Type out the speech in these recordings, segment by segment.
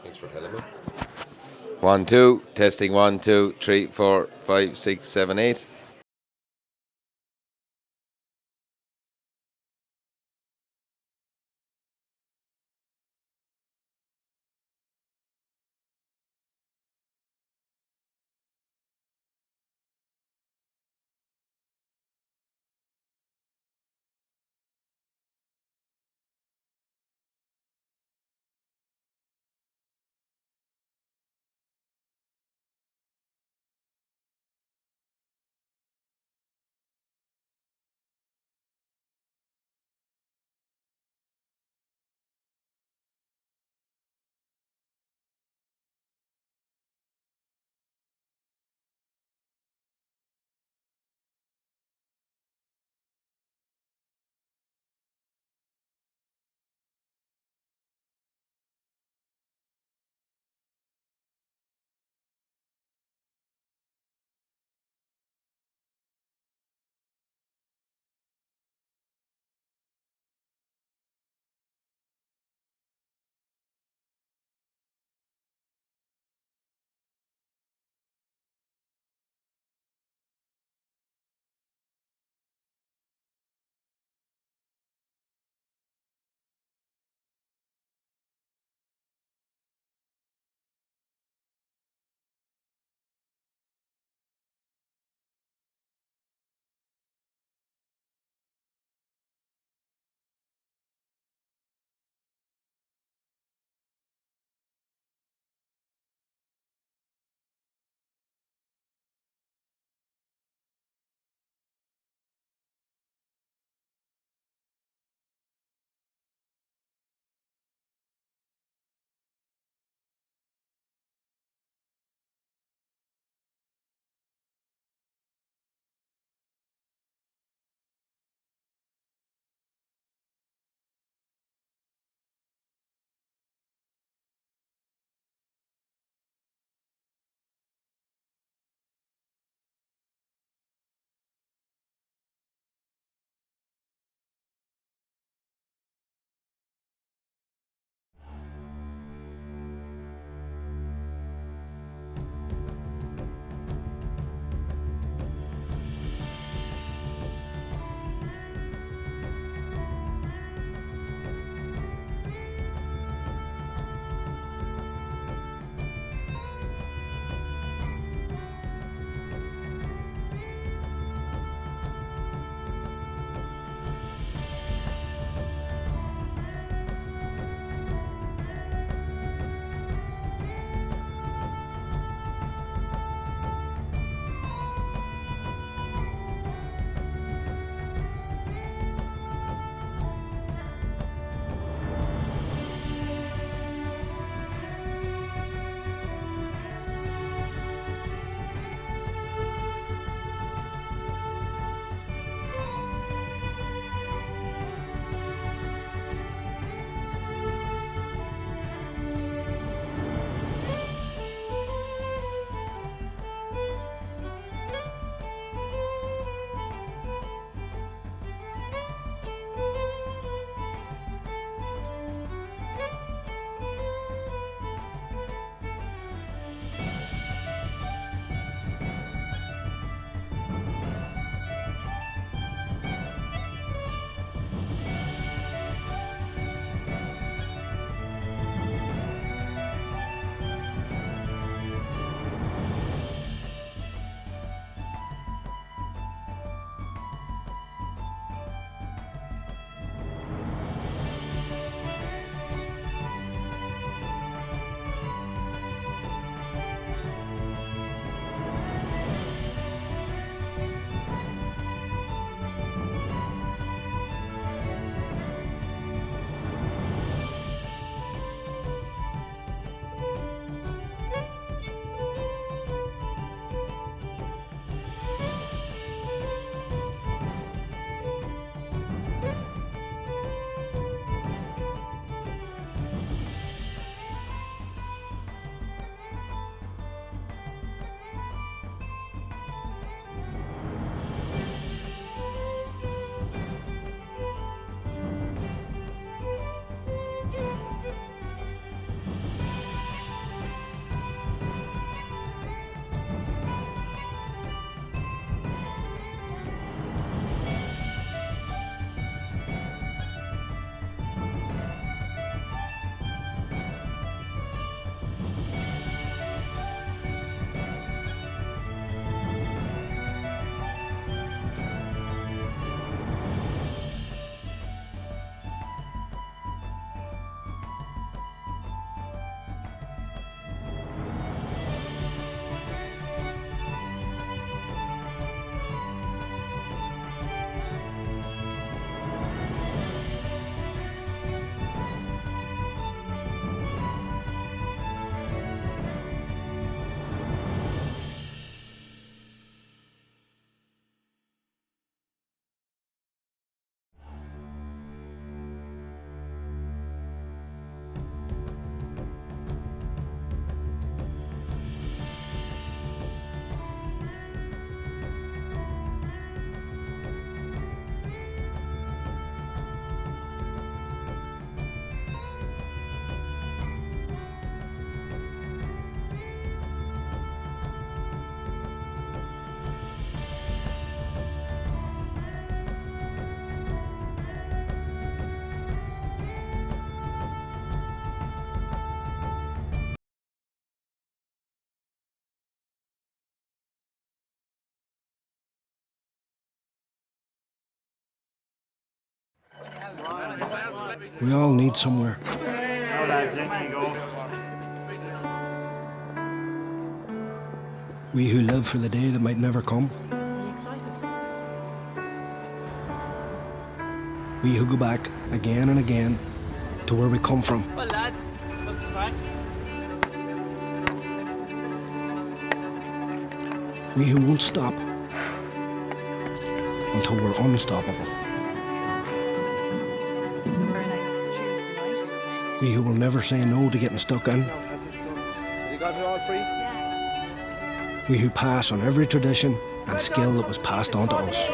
Thanks for telling me. 1, 2, testing 1, 2, 3, 4, 5, 6, 7, 8. We all need somewhere. Now lads, in you go. We who live for the day that might never come. Are you excited? We who go back again and again to where we come from. Well, lads, what's the crack? We who won't stop until we're unstoppable. Very nice Tuesday night. We who will never say no to getting stuck in. You got it all free? Yeah. We who pass on every tradition and skill that was passed on to us.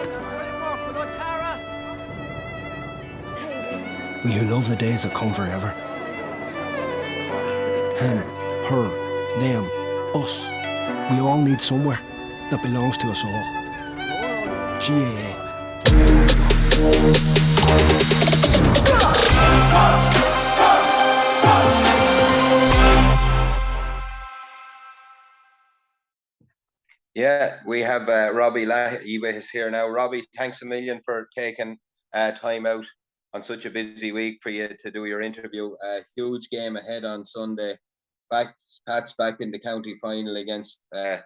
Thanks. We who love the days that come forever. Him, her, them, us. We all need somewhere that belongs to us all. GAA. Yeah, we have Robbie Ebey is here now. Robbie, thanks a million for taking time out on such a busy week for you to do your interview. Huge game ahead on Sunday. Pat's back in the county final against that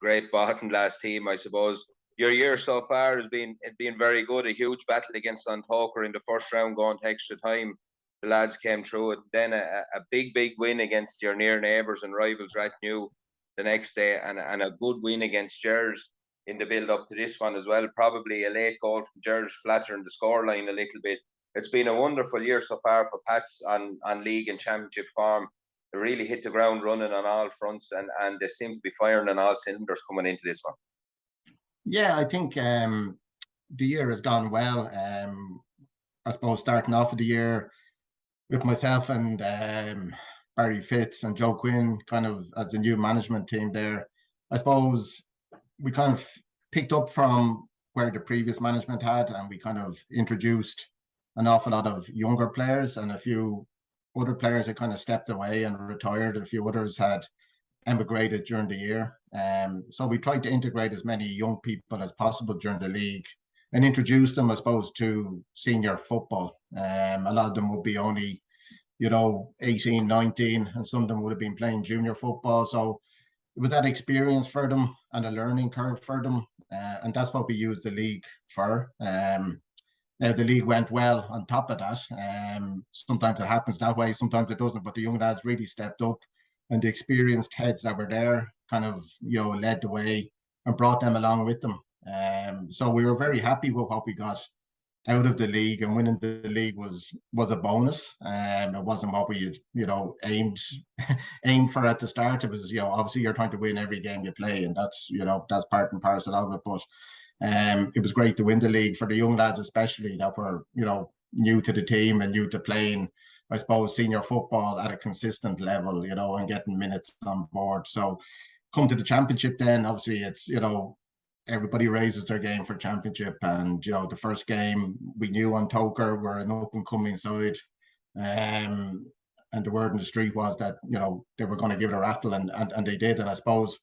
great Baltinglass team, I suppose. Your year so far has been very good. A huge battle against St. Patricks in the first round, going to extra time. The lads came through it. Then a big win against your near neighbours and rivals, Rathnew, the next day, and a good win against Gers in the build up to this one as well. Probably a late goal from Gers flattering the scoreline a little bit. It's been a wonderful year so far for Pats on league and championship form. They really hit the ground running on all fronts, and they seem to be firing on all cylinders coming into this one. Yeah, I think the year has gone well. I suppose starting off of the year with myself and Barry Fitz and Joe Quinn kind of as the new management team there, I suppose we kind of picked up from where the previous management had, and we kind of introduced an awful lot of younger players, and a few other players had kind of stepped away and retired. A few others had emigrated during the year. So we tried to integrate as many young people as possible during the league and introduce them, I suppose, to senior football. A lot of them would be only, 18, 19, and some of them would have been playing junior football. So it was that experience for them and a learning curve for them. And that's what we used the league for. Now, the league went well on top of that. Sometimes it happens that way, sometimes it doesn't, but the young lads really stepped up, and the experienced heads that were there kind of, led the way and brought them along with them. So we were very happy with what we got out of the league, and winning the league was a bonus. It wasn't what we had, aimed for at the start. It was, obviously you're trying to win every game you play, and that's part and parcel of it. But it was great to win the league for the young lads, especially that were, new to the team and new to playing, I suppose, senior football at a consistent level, and getting minutes on board. So come to the championship then, obviously it's, everybody raises their game for championship. And, the first game we knew on Toker were an up and coming side. And the word in the street was that, they were going to give it a rattle, and they did. And I suppose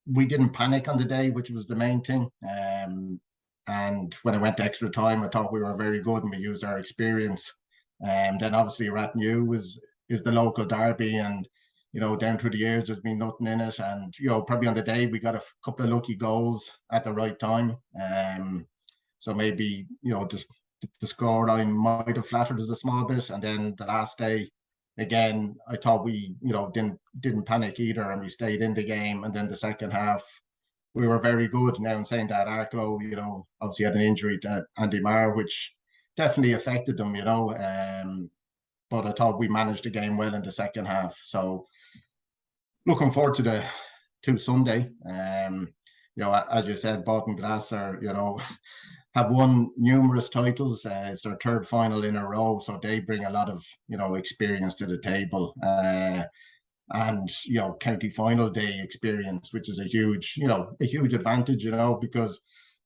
we didn't panic on the day, which was the main thing. And when it went to extra time, I thought we were very good and we used our experience. Then obviously Rathnew is the local derby, and down through the years there's been nothing in it, and probably on the day we got a couple of lucky goals at the right time. So maybe just the scoreline might have flattered us a small bit, and then the last day again I thought we didn't panic either, and we stayed in the game. And then the second half we were very good. Now, in saying that, Arklow obviously had an injury to Andy Marr, which definitely affected them, but I thought we managed the game well in the second half. So looking forward to Sunday. As you said, Baltinglass are, have won numerous titles. It's their third final in a row, so they bring a lot of, experience to the table. And, county final day experience, which is a huge advantage, because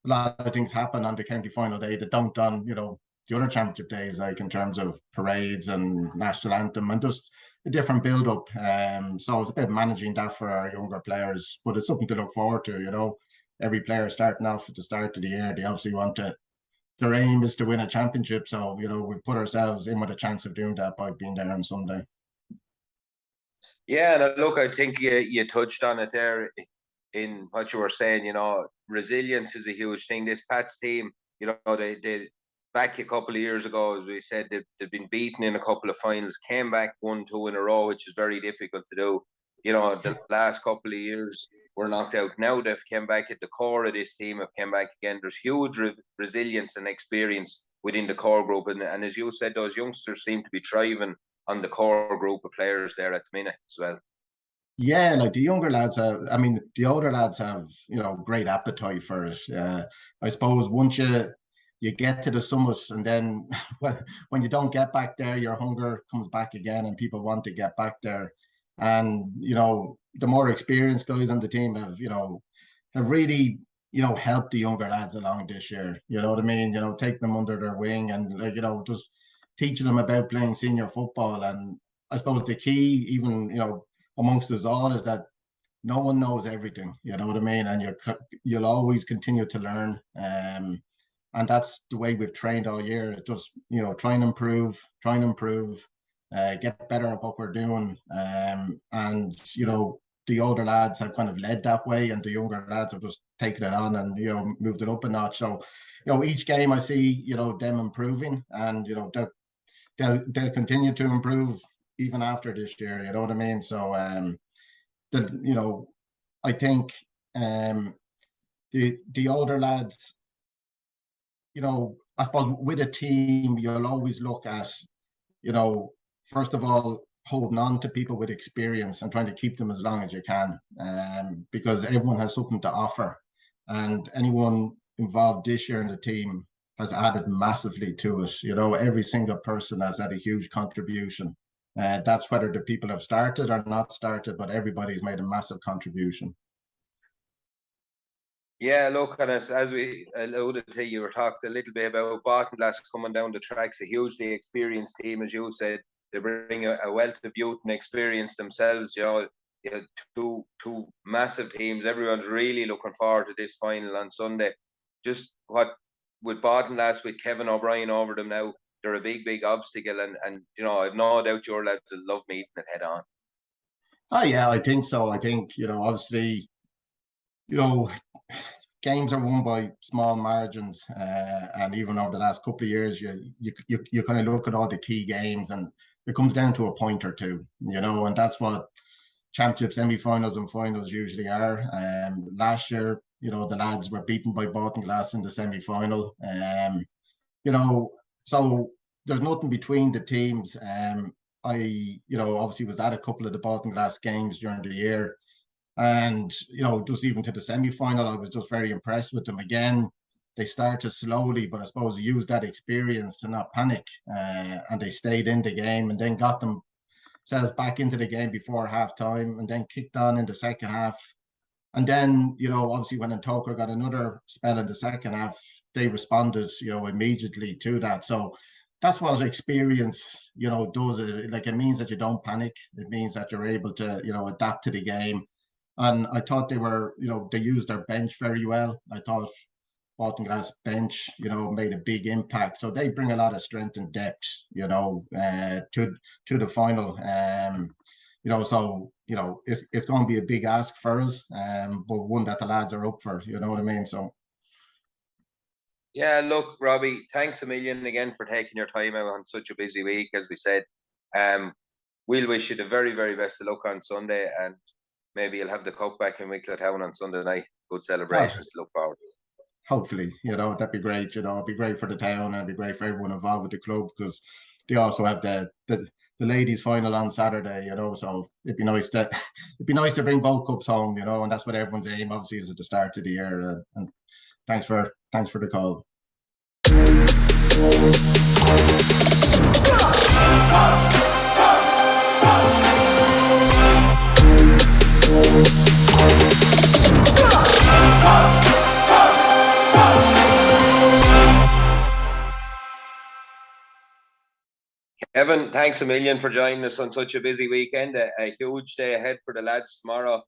a lot of things happen on the county final day that don't on, the other championship days, like in terms of parades and national anthem and just a different build up. So it's a bit of managing that for our younger players, but it's something to look forward to. Every player starting off at the start of the year, they obviously want to their aim is to win a championship. So, we put ourselves in with a chance of doing that by being there on Sunday. Yeah, and look, I think you touched on it there in what you were saying. Resilience is a huge thing. This Pats team, they back a couple of years ago, as we said, they've been beaten in a couple of finals, came back 1-2 in a row, which is very difficult to do. The last couple of years were knocked out. Now they've come back at the core of this team, have come back again. There's huge resilience and experience within the core group. And as you said, those youngsters seem to be thriving on the core group of players there at the minute as well. Yeah, like the younger lads the older lads have, great appetite for it. I suppose once you get to the summit, and then when you don't get back there, your hunger comes back again and people want to get back there. And, the more experienced guys on the team have really, helped the younger lads along this year. You know what I mean? Take them under their wing and, just teaching them about playing senior football. And I suppose the key, even, amongst us all, is that no one knows everything. You know what I mean? And you'll always continue to learn. And that's the way we've trained all year. It's just, try and improve, get better at what we're doing. And, the older lads have kind of led that way, and the younger lads have just taken it on and, moved it up a notch. So, each game I see, them improving, and, they'll continue to improve even after this year. You know what I mean? So, I think the older lads, I suppose with a team, you'll always look at, first of all, holding on to people with experience and trying to keep them as long as you can, because everyone has something to offer, and anyone involved this year in the team has added massively to it. Every single person has had a huge contribution. That's whether the people have started or not started, but everybody's made a massive contribution. Yeah, look, and as we alluded to, you were talking a little bit about Baltinglass coming down the tracks, a hugely experienced team, as you said. They bring a wealth of youth and experience themselves. Two massive teams. Everyone's really looking forward to this final on Sunday. Just what with Baltinglass, with Kevin O'Brien over them now, they're a big obstacle, and I've no doubt your lads will love meeting it head on. Oh yeah, I think so. I think obviously, games are won by small margins, and even over the last couple of years, you kind of look at all the key games, and it comes down to a point or two, and that's what championship semi-finals and finals usually are. Last year, the lads were beaten by Baltinglass in the semi-final. So there's nothing between the teams. I obviously was at a couple of the Baltinglass games during the year, and just even to the semi-final, I was just very impressed with them. Again, they started slowly, but I suppose they used that experience to not panic, and they stayed in the game, and then got themselves back into the game before half-time, and then kicked on in the second half. And then, obviously when Toker got another spell in the second half, they responded, immediately to that. So that's what experience, does. It means that you don't panic. It means that you're able to, adapt to the game. And I thought they were, they used their bench very well. I thought Baltinglass bench, made a big impact. So they bring a lot of strength and depth, to the final. So it's going to be a big ask for us, but one that the lads are up for. You know what I mean? So. Yeah, look, Robbie, thanks a million again for taking your time out on such a busy week. As we said, we'll wish you the very, very best of luck on Sunday, and maybe you'll have the cup back in Wicklow town on Sunday night. Good celebrations to look forward to. Hopefully, that'd be great. It'd be great for the town, and it'd be great for everyone involved with the club, because they also have the ladies' final on Saturday. So it'd be nice to bring both cups home. And that's what everyone's aim, obviously, is at the start of the year. And thanks for the call. Kevin, thanks a million for joining us on such a busy weekend. A huge day ahead for the lads tomorrow.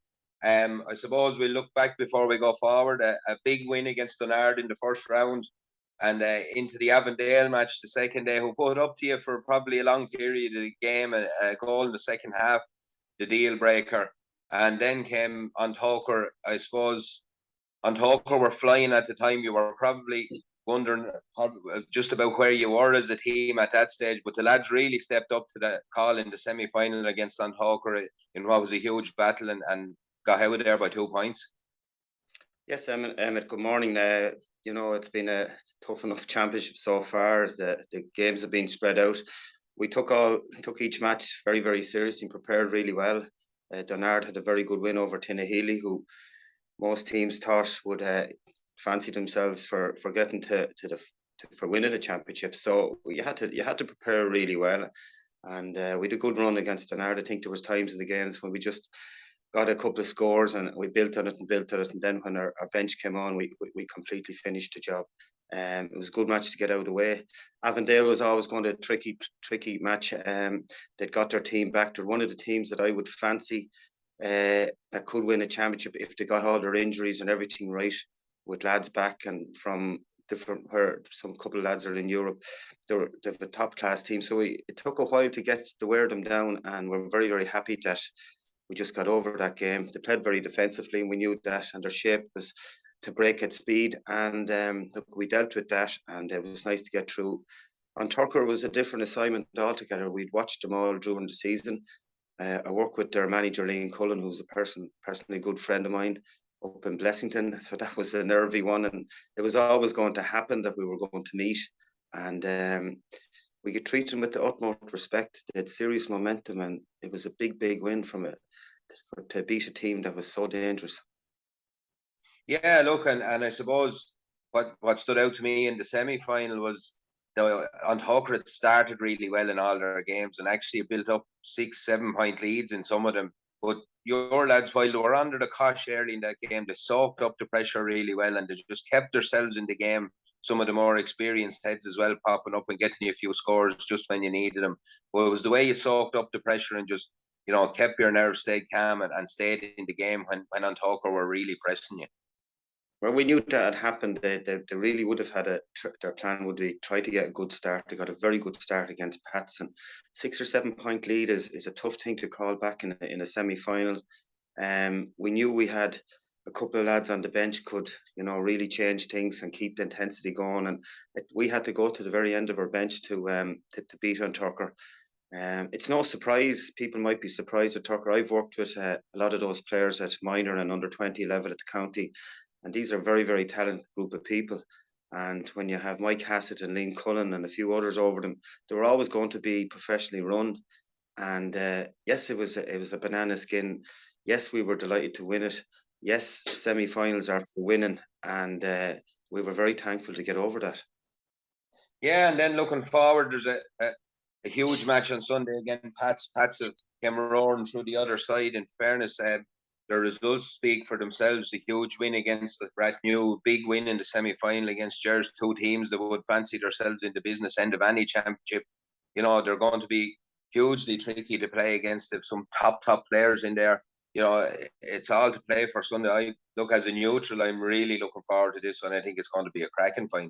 I suppose we'll look back before we go forward. A big win against Dunard in the first round. and into the Avondale match the second day, who put up to you for probably a long period of the game, a goal in the second half, the deal breaker. And then came Anthoker. I suppose Anthoker were flying at the time. You were probably wondering just about where you were as a team at that stage, but the lads really stepped up to the call in the semi-final against Anthoker in what was a huge battle, and got out of there by 2 points. Yes, Emmett, good morning. You know, it's been a tough enough championship so far. The games have been spread out. We took each match very, very seriously and prepared really well. Donard had a very good win over Tinnahealy, who most teams thought would fancy themselves for getting for winning the championship. So you had to prepare really well, and we had a good run against Donard. I think there was times in the games when we just got a couple of scores and we built on it, and then when our bench came on, we completely finished the job. It was a good match to get out of the way. Avondale was always going to a tricky match. They'd got their team back. They're one of the teams that I would fancy that could win a championship if they got all their injuries and everything right, with lads back and from different, where some couple of lads are in Europe. They've a top class team. So it took a while to wear them down, and we're very, very happy that we just got over that game. They played very defensively, and we knew that, and their shape was to break at speed, and look, we dealt with that, and it was nice to get through. On Tucker was a different assignment altogether. We'd watched them all during the season. I work with their manager, Liam Cullen, who's a personally good friend of mine up in Blessington. So that was a nervy one, and it was always going to happen that we were going to meet, and we could treat them with the utmost respect. They had serious momentum, and it was a big, big win to beat a team that was so dangerous. Yeah, look, and I suppose what stood out to me in the semi-final was Anthoker had started really well in all their games and actually built up 6-7 point leads in some of them. But your lads, while they were under the cosh early in that game, they soaked up the pressure really well, and they just kept themselves in the game. Some of the more experienced heads as well popping up and getting you a few scores just when you needed them. But it was the way you soaked up the pressure and just, you know, kept your nerves, stayed calm, and stayed in the game when Anthoker were really pressing you. Well, we knew that had happened. They really would have had their plan would be try to get a good start. They got a very good start against Pats, and 6 or 7 point lead is a tough thing to call back in a semi-final. We knew we had a couple of lads on the bench could, you know, really change things and keep the intensity going, and we had to go to the very end of our bench to beat on Tucker. It's no surprise. People might be surprised at Tucker. I've worked with a lot of those players at minor and under 20 level at the county, and these are very, very talented group of people. And when you have Mike Hassett and Liam Cullen and a few others over them, they were always going to be professionally run. And yes, it was a banana skin. Yes, we were delighted to win it. Yes, semi-finals are for winning, and we were very thankful to get over that. Yeah, and then looking forward, there's a huge match on Sunday again. Pats came roaring through the other side. In fairness, the results speak for themselves. A huge win against the Bracknew, big win in the semi-final against Gers, two teams that would fancy themselves in the business end of any championship. You know, they're going to be hugely tricky to play against. Some top players in there. You know, it's all to play for Sunday. I look, as a neutral, I'm really looking forward to this one. I think it's going to be a cracking fight.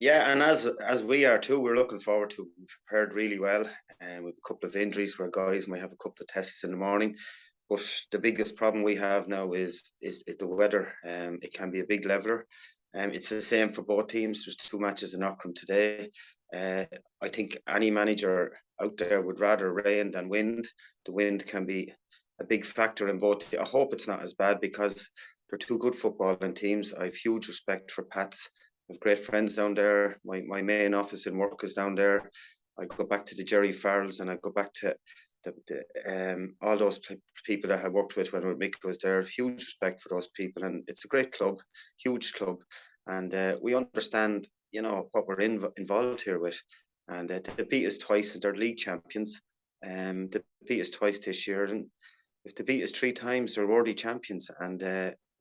Yeah, and as we are too, we're looking forward to. We've prepared really well, and with a couple of injuries where guys might have a couple of tests in the morning. But the biggest problem we have now is the weather. It can be a big leveler. It's the same for both teams. There's 2 matches in Aughrim today. I think any manager out there would rather rain than wind. The wind can be a big factor in both. I hope it's not as bad because they're 2 good footballing teams. I have huge respect for Pats. I have great friends down there. My main office in work is down there. I go back to the Jerry Farrells, and I go back to all those people that I worked with when Mick was there. Huge respect for those people, and it's a great club, huge club, and we understand, you know, what we're involved here with. And they beat us twice, and they're league champions. They beat us twice this year, and if they beat us 3 times, they're worthy champions. And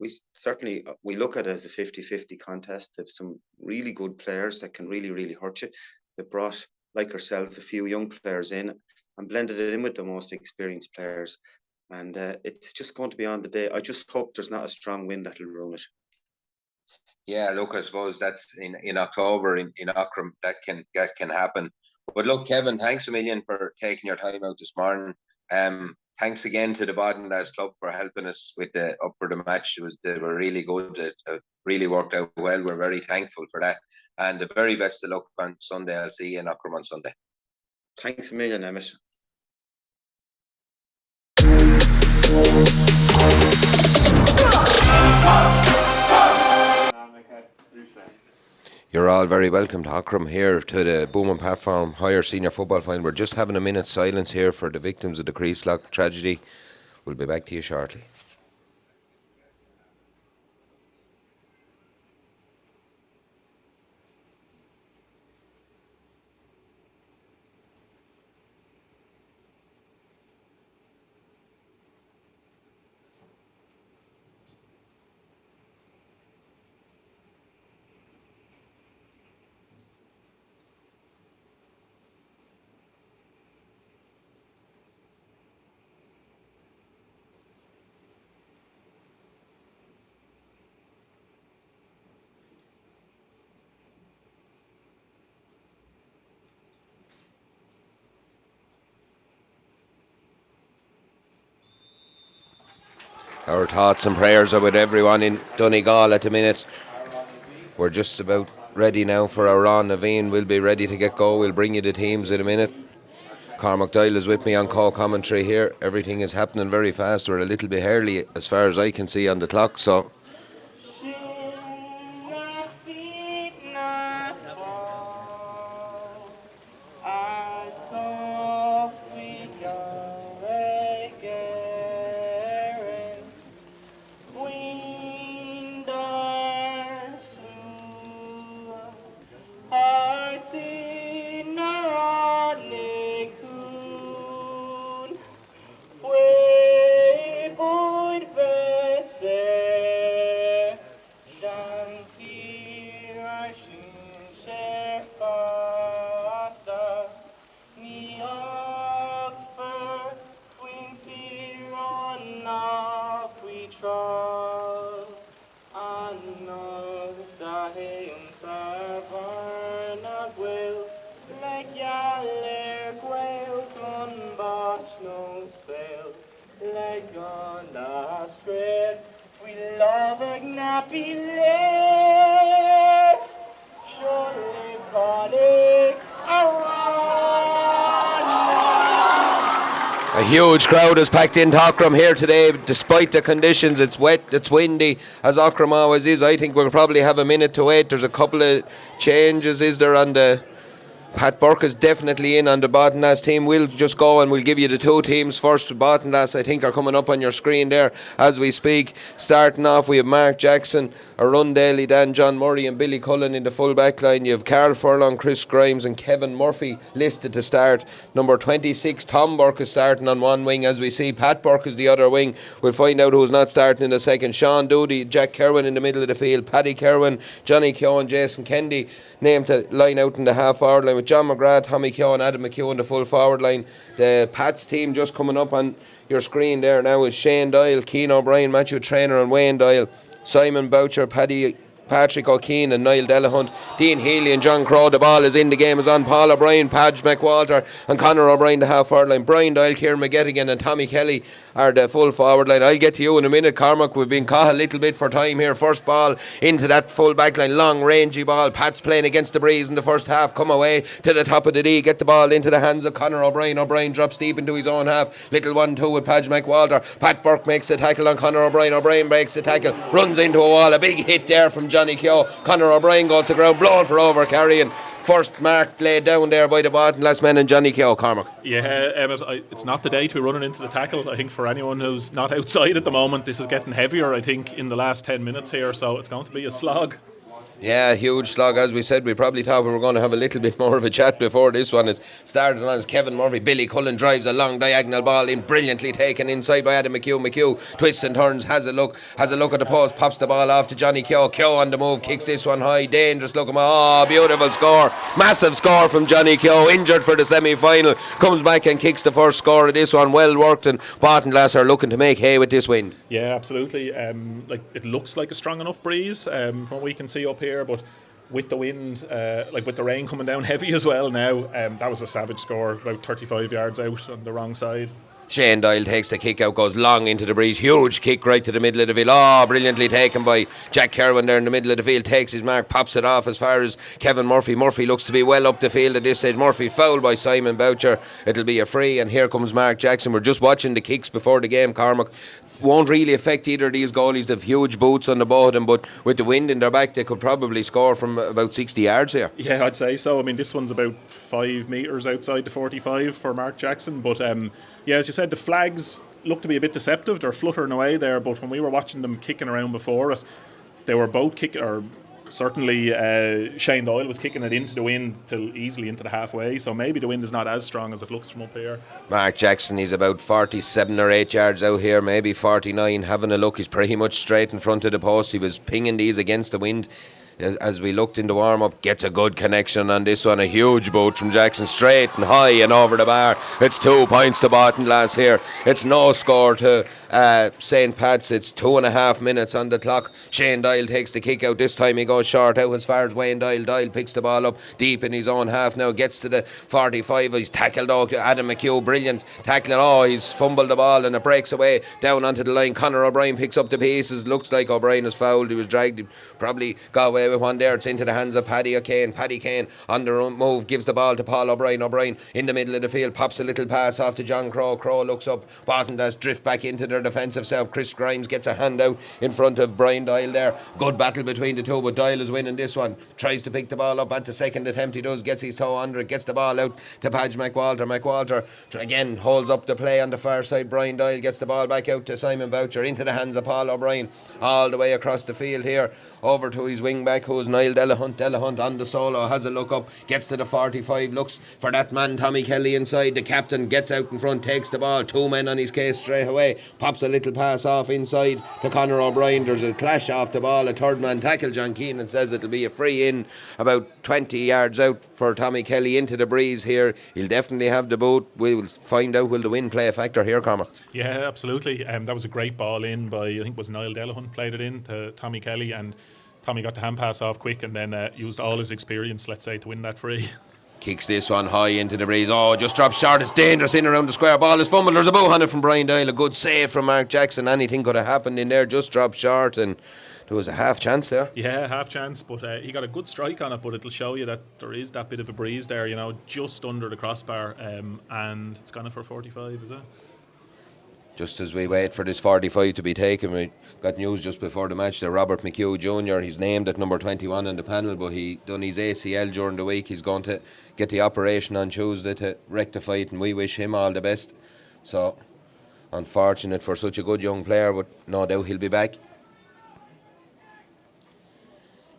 we look at it as a 50-50 contest. There's some really good players that can really, really hurt you. They brought, like ourselves, a few young players in and blended it in with the most experienced players. And it's just going to be on the day. I just hope there's not a strong wind that'll ruin it. Yeah, look, I suppose that's in October in Aughrim that can happen. But look, Kevin, thanks a million for taking your time out this morning. Thanks again to the Baltinglass Club for helping us with the up for the match. They were really good. It really worked out well. We're very thankful for that. And the very best of luck on Sunday. I'll see you in Aughrim on Sunday. Thanks a million, Emmett. You're all very welcome to Aughrim here to the Bowman Platform Higher Senior Football Final. We're just having a minute's silence here for the victims of the Creaslock tragedy. We'll be back to you shortly. Our thoughts and prayers are with everyone in Donegal at the minute. We're just about ready now for our Ron Naveen. We'll be ready to get go. We'll bring you the teams in a minute. Cormac Doyle is with me on call commentary here. Everything is happening very fast. We're a little bit early as far as I can see on the clock, so a huge crowd is packed into Aughrim here today. Despite the conditions, it's wet, it's windy, as Aughrim always is. I think we'll probably have a minute to wait. There's a couple of changes, is there, on the... Pat Burke is definitely in on the Baltinglass team. We'll just go and we'll give you the two teams first. Baltinglass, I think, are coming up on your screen there as we speak. Starting off, we have Mark Jackson, Arun Daly, Dan John Murray and Billy Cullen in the full back line. You have Carl Furlong, Chris Grimes and Kevin Murphy listed to start. Number 26, Tom Burke is starting on one wing as we see. Pat Burke is the other wing. We'll find out who's not starting in a second. Sean Doody, Jack Kerwin in the middle of the field. Paddy Kerwin, Johnny Keogh and Jason Kendi named to line out in the half forward line with John McGrath, Tommy Keogh and Adam McHugh in the full forward line. The Pats team just coming up on your screen there now is Shane Doyle, Keane O'Brien, Matthew Traynor and Wayne Doyle, Simon Boucher, Paddy Patrick O'Keane and Niall Delahunt, Dean Healy and John Crow. The ball is in, the game is on. Paul O'Brien, Padge McWalter and Conor O'Brien the half forward line. Brian Doyle, Kieran McGettigan and Tommy Kelly are the full forward line. I'll get to you in a minute, Cormac. We've been caught a little bit for time here. First ball into that full back line, long rangy ball. Pat's playing against the breeze in the first half. Come away to the top of the D, get the ball into the hands of Conor O'Brien. O'Brien drops deep into his own half. Little 1-2 with Padge McWalter. Pat Burke makes the tackle on Conor O'Brien. O'Brien breaks the tackle, runs into a wall. A big hit there from Johnny Keogh. Conor O'Brien goes to the ground, blown for over carrying. First mark laid down there by the Baltinglass men and Johnny Keogh. Cormac. Yeah, Emmett, it's not the day to be running into the tackle. I think for anyone who's not outside at the moment, this is getting heavier, I think, in the last 10 minutes here, so it's going to be a slog. Yeah, huge slog. As we said, we probably thought we were going to have a little bit more of a chat before this one is started on as Kevin Murphy. Billy Cullen drives a long diagonal ball in, brilliantly taken inside by Adam McHugh. McHugh twists and turns, has a look at the post, pops the ball off to Johnny Keogh. Keogh on the move, kicks this one high, dangerous looking. Oh, beautiful score. Massive score from Johnny Keogh, injured for the semi-final. Comes back and kicks the first score of this one. Well worked, and Baltinglass are looking to make hay with this wind. Yeah, absolutely. Like it looks like a strong enough breeze from what we can see up here, but with the wind, with the rain coming down heavy as well now, that was a savage score, about 35 yards out on the wrong side. Shane Doyle takes the kick out, goes long into the breeze, huge kick right to the middle of the field. Oh, brilliantly taken by Jack Kerwin there in the middle of the field, takes his mark, pops it off as far as Kevin Murphy. Murphy looks to be well up the field at this stage. Murphy fouled by Simon Boucher. It'll be a free, and here comes Mark Jackson. We're just watching the kicks before the game, Cormac. Won't really affect either of these goalies. They've huge boots on the both of them, but with the wind in their back, they could probably score from about 60 yards here. Yeah, I'd say so. I mean, this one's about 5 metres outside the 45 for Mark Jackson, but yeah, as you said, the flags look to be a bit deceptive. They're fluttering away there, but when we were watching them kicking around before it, they were both kicking, or certainly Shane Doyle was kicking it into the wind till easily into the halfway, so maybe the wind is not as strong as it looks from up here. Mark Jackson, he's about 47 or 8 yards out here, maybe 49. Having a look, he's pretty much straight in front of the post. He was pinging these against the wind. As we looked in the warm-up, gets a good connection on this one. A huge boot from Jackson, straight and high and over the bar. It's 2 points to Baltinglass here. It's no score to St. Pat's. It's 2.5 minutes on the clock. Shane Doyle takes the kick out. This time he goes short out as far as Wayne Doyle. Doyle picks the ball up deep in his own half now. Gets to the 45. He's tackled out. Adam McHugh, brilliant tackling. Oh, he's fumbled the ball and it breaks away down onto the line. Conor O'Brien picks up the pieces. Looks like O'Brien is fouled. He was dragged. He probably got away with one there. It's into the hands of Paddy O'Kane. Paddy Kane on the move, gives the ball to Paul O'Brien. O'Brien in the middle of the field, pops a little pass off to John Crowe. Crowe looks up. Baltinglass drift back into their defensive self. Chris Grimes gets a hand out in front of Brian Doyle there. Good battle between the two, but Doyle is winning this one. Tries to pick the ball up at the second attempt. He does, gets his toe under it, gets the ball out to Padge McWalter. McWalter again holds up the play on the far side. Brian Doyle gets the ball back out to Simon Boucher, into the hands of Paul O'Brien, all the way across the field here, over to his wing back, who is Niall Delahunt. Delahunt on the solo, has a look up, gets to the 45, looks for that man Tommy Kelly inside. The captain gets out in front, takes the ball, 2 men on his case straight away, pops a little pass off inside to Conor O'Brien. There's a clash off the ball, a third man tackle. John Keenan says it'll be a free in about 20 yards out for Tommy Kelly into the breeze here. He'll definitely have the boot. We'll find out, will the wind play a factor here, Cormac? Yeah, absolutely. That was a great ball in by, I think it was Niall Delahunt played it in to Tommy Kelly, and Tommy got the hand pass off quick and then used all his experience, let's say, to win that free. Kicks this one high into the breeze. Oh, just drops short. It's dangerous in around the square. Ball is fumbled. There's a bow on it from Brian Doyle. A good save from Mark Jackson. Anything could have happened in there. Just dropped short, and there was a half chance there. Yeah, half chance, but he got a good strike on it, but it'll show you that there is that bit of a breeze there, you know, just under the crossbar, and it's gone for 45, is it? Just as we wait for this 45 to be taken, we got news just before the match that Robert McHugh Jr., he's named at number 21 on the panel, but he done his ACL during the week. He's going to get the operation on Tuesday to rectify it, and we wish him all the best. So, unfortunate for such a good young player, but no doubt he'll be back.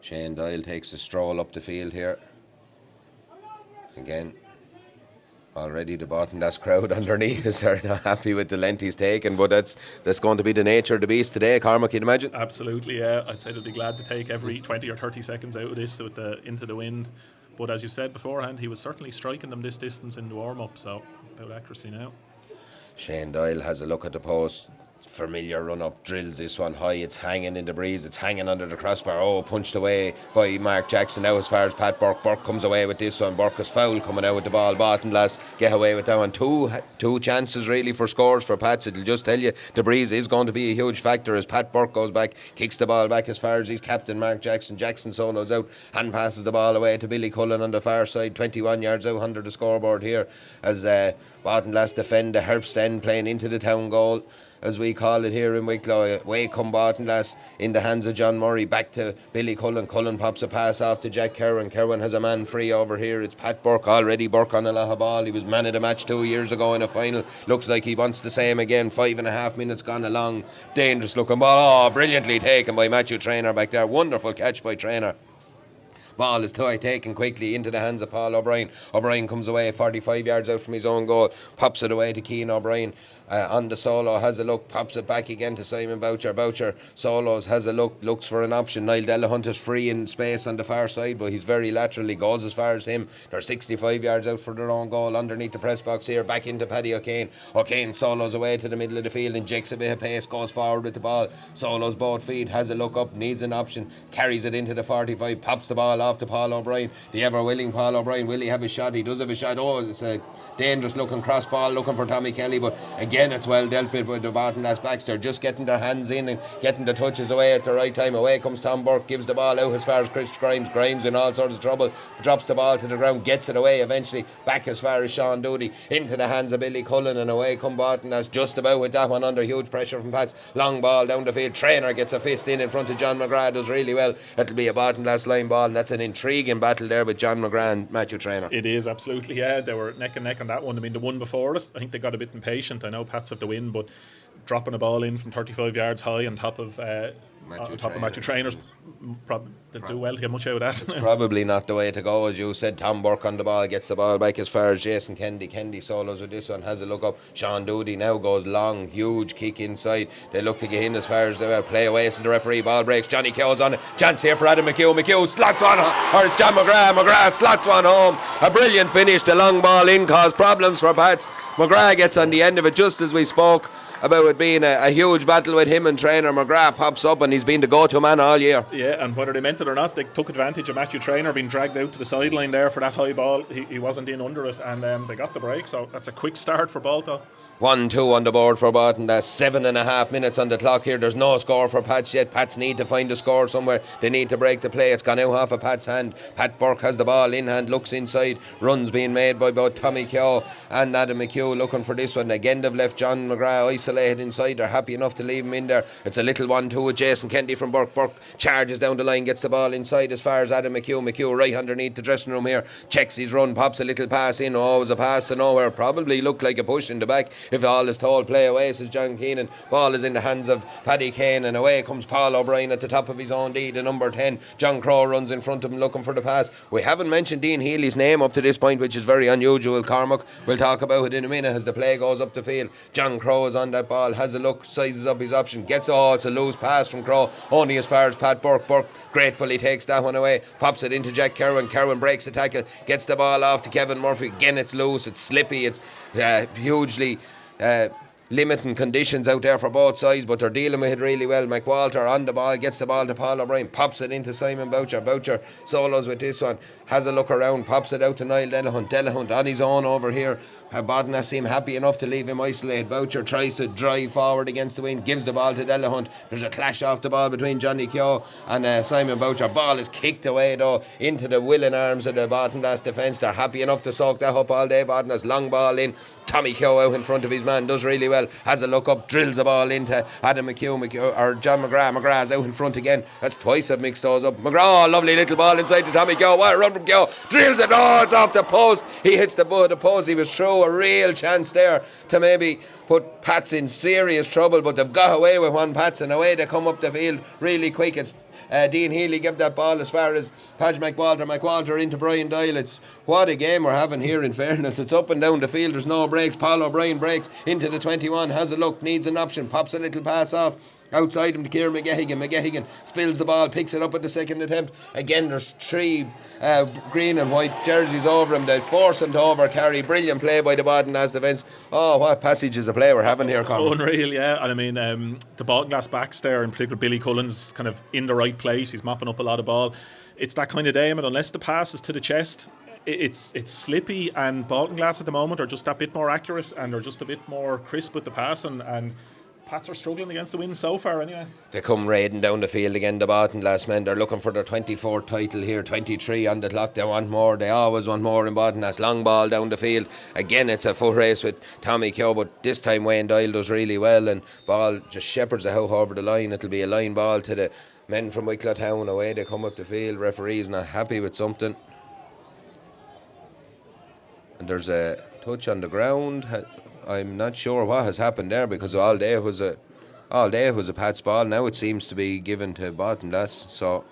Shane Doyle takes a stroll up the field here. Again, already the Baltinglass crowd underneath us are not happy with the length he's taken, but that's going to be the nature of the beast today, Cormac, you'd imagine? Absolutely, yeah. I'd say they'll be glad to take every 20 or 30 seconds out of this with into the wind. But as you said beforehand, he was certainly striking them this distance in the warm-up, so about accuracy now. Shane Doyle has a look at the post. Familiar run up, drills this one high. It's hanging in the breeze, it's hanging under the crossbar. Oh, punched away by Mark Jackson now as far as Pat Burke. Burke comes away with this one. Burke is foul coming out with the ball. Baltinglass get away with that one. Two chances really for scores for Pats. It'll just tell you the breeze is going to be a huge factor as Pat Burke goes back, kicks the ball back as far as his captain Mark Jackson. Jackson solos out and passes the ball away to Billy Cullen on the far side, 21 yards out under the scoreboard here as Baltinglass defend the Herbst end, playing into the town goal, as we call it here in Wicklow. Away come Baltinglass in the hands of John Murray, back to Billy Cullen. Cullen pops a pass off to Jack Kerwin. Kerwin has a man free over here. It's Pat Burke. Already Burke on a lot of ball. He was man of the match 2 years ago in a final. Looks like he wants the same again. 5.5 minutes gone along. Dangerous looking ball. Oh, brilliantly taken by Matthew Traynor back there. Wonderful catch by Traynor. Ball is taken quickly into the hands of Paul O'Brien. O'Brien comes away 45 yards out from his own goal, pops it away to Keenan O'Brien. On the solo, has a look, pops it back again to Simon Boucher. Boucher solos, has a look, looks for an option. Niall Delahunt is free in space on the far side, but he's very lateral. He goes as far as him. They're 65 yards out for their own goal underneath the press box here. Back into Paddy O'Kane. O'Kane solos away to the middle of the field, injects a bit of pace, goes forward with the ball. Solos both feet, has a look up, needs an option, carries it into the 45, pops the ball off to Paul O'Brien. The ever willing Paul O'Brien. Will he have a shot? He does have a shot. Oh, it's a dangerous looking cross ball looking for Tommy Kelly, but again it's well dealt with the Baltinglass backs. They're just getting their hands in and getting the touches away at the right time. Away comes Tom Burke, gives the ball out as far as Chris Grimes in all sorts of trouble, drops the ball to the ground, gets it away eventually, back as far as Sean Doody, into the hands of Billy Cullen, and away come Baltinglass just about with that one under huge pressure from Pats. Long ball down the field, Trainer gets a fist in front of John McGrath, does really well. It'll be a Baltinglass line ball, and that's an intriguing battle there with John McGrath and Matthew Trainer. It is, absolutely, yeah. They were neck and neck on that one. I mean, the one before it, I think they got a bit impatient. I know Pats have the win, but dropping a ball in from 35 yards high on top of Matthew Trainer's probably didn't do well to get much out of that. Probably not the way to go, as you said. Tom Burke on the ball, gets the ball back as far as Jason Kennedy. Kennedy solos with this one, has a look up. Sean Doody now goes long, huge kick inside. They look to get in as far as they will. Play away to the referee, ball breaks. Johnny Kyo's on it. Chance here for Adam McHugh slots one, or it's John McGrath slots one home. A brilliant finish. The long ball in caused problems for Pats. McGrath gets on the end of it just as we spoke about it being a huge battle with him and Trainer. McGrath pops up and he's been the go-to man all year. Yeah, and whether they meant it or not, they took advantage of Matthew Trainer being dragged out to the sideline there for that high ball. He wasn't in under it, and they got the break, so that's a quick start for Balto. 1-2 on the board for Barton. That's 7.5 minutes on the clock here. There's no score for Pats yet. Pats need to find a score somewhere. They need to break the play. It's gone out half of Pat's hand. Pat Burke has the ball in hand, looks inside. Runs being made by both Tommy Keogh and Adam McHugh looking for this one. Again, they've left John McGrath isolated inside. They're happy enough to leave him in there. It's a little 1-2 with Jason Kennedy from Burke. Burke charges down the line, gets the ball inside as far as Adam McHugh. McHugh right underneath the dressing room here. Checks his run, pops a little pass in. Oh, it was a pass to nowhere. Probably looked like a push in the back if all is told. Play away, says John Keenan. Ball is in the hands of Paddy Kane, and away comes Paul O'Brien at the top of his own D, the number 10. John Crowe runs in front of him looking for the pass. We haven't mentioned Dean Healy's name up to this point, which is very unusual. Cormac, we'll talk about it in a minute as the play goes up the field. John Crowe is on that ball, has a look, sizes up his option, gets it's a loose pass from Crowe, only as far as Pat Burke. Burke gratefully takes that one away, pops it into Jack Cowan. Cowan breaks the tackle, gets the ball off to Kevin Murphy. Again, it's loose, it's slippy, it's hugely limiting conditions out there for both sides, but they're dealing with it really well. McWalter on the ball, gets the ball to Paul O'Brien, pops it into Simon Boucher. Boucher solos with this one, has a look around, pops it out to Niall Delahunt. Delahunt on his own over here. Bodnas seem happy enough to leave him isolated. Boucher tries to drive forward against the wind, gives the ball to Delahunt. There's a clash off the ball between Johnny Keogh and Simon Boucher. Ball is kicked away though into the willing arms of the Baltinglass defence. They're happy enough to soak that up all day. Bodnas, long ball in. Tommy Keogh out in front of his man, does really well. Has a look up, drills the ball into Adam McHugh or John McGrath. McGrath's out in front again. That's twice I've mixed those up. McGrath, lovely little ball inside to Tommy Keogh. What a run from Keogh. Drills it. Oh, it's off the post. He hits the post. He was through. A real chance there to maybe put Pats in serious trouble, but they've got away with one Pats, and away they come up the field really quick. It's Dean Healy gave that ball as far as Padge McWalter into Brian Doyle. It's what a game we're having here, in fairness. It's up and down the field, there's no breaks. Paul O'Brien breaks into the 21, has a look, needs an option, pops a little pass off outside him to Kieran McGehigan. McGehigan spills the ball, picks it up at the second attempt. Again, there's three green and white jerseys over him. They force him to overcarry. Brilliant play by the Baltinglass defence. Oh, what passages of play we're having here, Colin. Unreal, yeah. And I mean, the Baltinglass backs there, in particular Billy Cullen's kind of in the right place. He's mopping up a lot of ball. It's that kind of day, and unless the pass is to the chest, it's slippy, and Baltinglass at the moment are just that bit more accurate and are just a bit more crisp with the pass, and Pats are struggling against the wind so far anyway. They come raiding down the field again, the Baltinglass men. They're looking for their 24th title here, 23 on the clock. They want more, they always want more in Baltinglass. Long ball down the field. Again, it's a foot race with Tommy Keogh, but this time Wayne Doyle does really well, and ball just shepherds the house over the line. It'll be a line ball to the men from Wicklow Town. Away they come up the field. Referee's not happy with something. And there's a touch on the ground. I'm not sure what has happened there, because all day it was a Pat's ball. Now it seems to be given to Baltinglass. So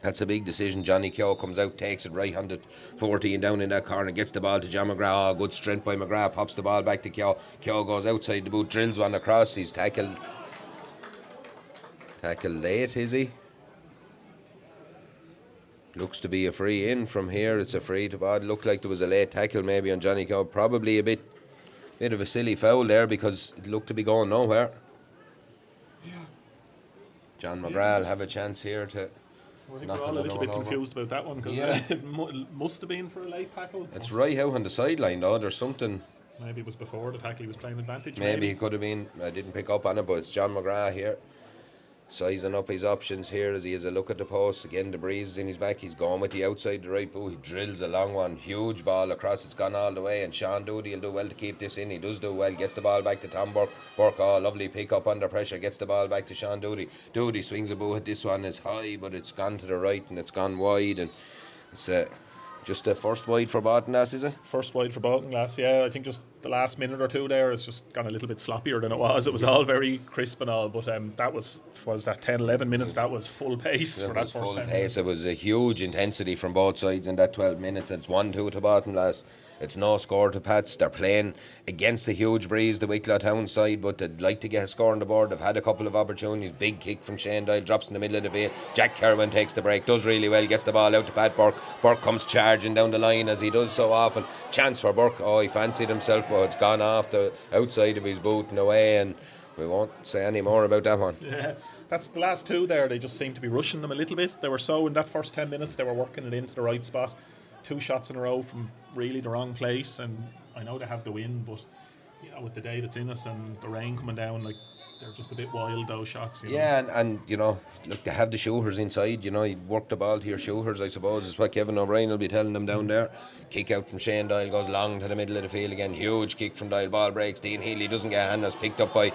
That's a big decision. Johnny Keogh comes out, takes it right handed 14 down in that corner, gets the ball to John McGrath. Oh, good strength by McGrath, pops the ball back to Keogh. Keogh goes outside the boot, drills one across. He's tackled late, is he? Looks to be a free in from here. It's a free to ball. Looked like there was a late tackle maybe on Johnny Keogh. Probably a bit of a silly foul there because it looked to be going nowhere. John McGrath will have a chance here to... I think we're all a little bit confused about that one because it must have been for a late tackle. It's right out on the sideline though. There's something. Maybe it was before the tackle he was playing advantage. Maybe he could have been. I didn't pick up on it, but it's John McGrath here, sizing up his options here as he has a look at the post. Again, the breeze is in his back. He's going with the outside, the right boot. He drills a long one, huge ball across. It's gone all the way, and Sean Doody will do well to keep this in. He does do well. Gets the ball back to Tom Burke. Burke, oh, lovely pick up under pressure. Gets the ball back to Sean Doody. Doody swings a boot. This one is high, but it's gone to the right and it's gone wide. And it's just the first wide for Baltinglass, is it? First wide for Baltinglass, yeah. I think just the last minute or two there has just gone a little bit sloppier than it was. It was all very crisp and all, but that was that 10-11 minutes, that was full pace for that first full 10 pace. minutes. It was a huge intensity from both sides in that 12 minutes. It's 1-2 to Baltinglass. It's no score to Pats. They're playing against the huge breeze, the Wicklow town side, but they'd like to get a score on the board. They've had a couple of opportunities. Big kick from Shane Doyle, drops in the middle of the field. Jack Kerwin takes the break, does really well, gets the ball out to Pat Burke. Burke comes charging down the line as he does so often. Chance for Burke. Oh, he fancied himself, but it's gone off the outside of his boot and away, and we won't say any more about that one. Yeah, that's the last two there. They just seemed to be rushing them a little bit. They were so, in that first 10 minutes, they were working it into the right spot. 2 shots in a row from really the wrong place, and I know they have the win, but with the day that's in it and the rain coming down, like, they're just a bit wild, those shots. Yeah, and look, they have the shooters inside. You work the ball to your shooters, I suppose, is what Kevin O'Brien will be telling them down there. Kick out from Shane Doyle, goes long to the middle of the field again. Huge kick from Doyle, ball breaks. Dean Healy doesn't get a hand, is picked up by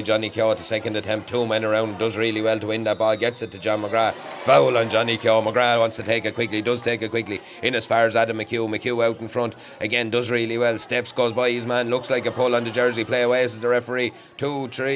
Johnny Keogh at the second attempt. 2 men around, does really well to win that ball, gets it to John McGrath. Foul on Johnny Keogh. McGrath wants to take it quickly, does take it quickly. In as far as Adam McHugh out in front, again, does really well. Steps, goes by his man, looks like a pull on the jersey. Play away as the referee. 2-3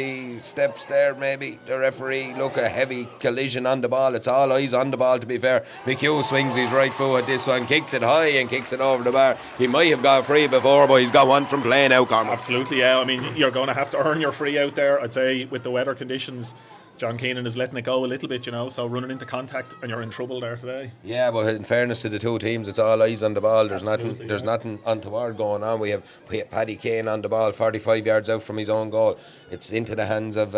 steps there, maybe. The referee, look, a heavy collision on the ball. It's all eyes on the ball, to be fair. McHugh swings his right boot at this one, kicks it high and kicks it over the bar. He might have got free before, but he's got one from playing out, Cormac. Absolutely, yeah. I mean, you're going to have to earn your free out there. I'd say with the weather conditions, John Keenan is letting it go a little bit, so running into contact and you're in trouble there today. Yeah, but in fairness to the two teams, it's all eyes on the ball. There's nothing untoward going on. We have Paddy Kane on the ball, 45 yards out from his own goal. It's into the hands of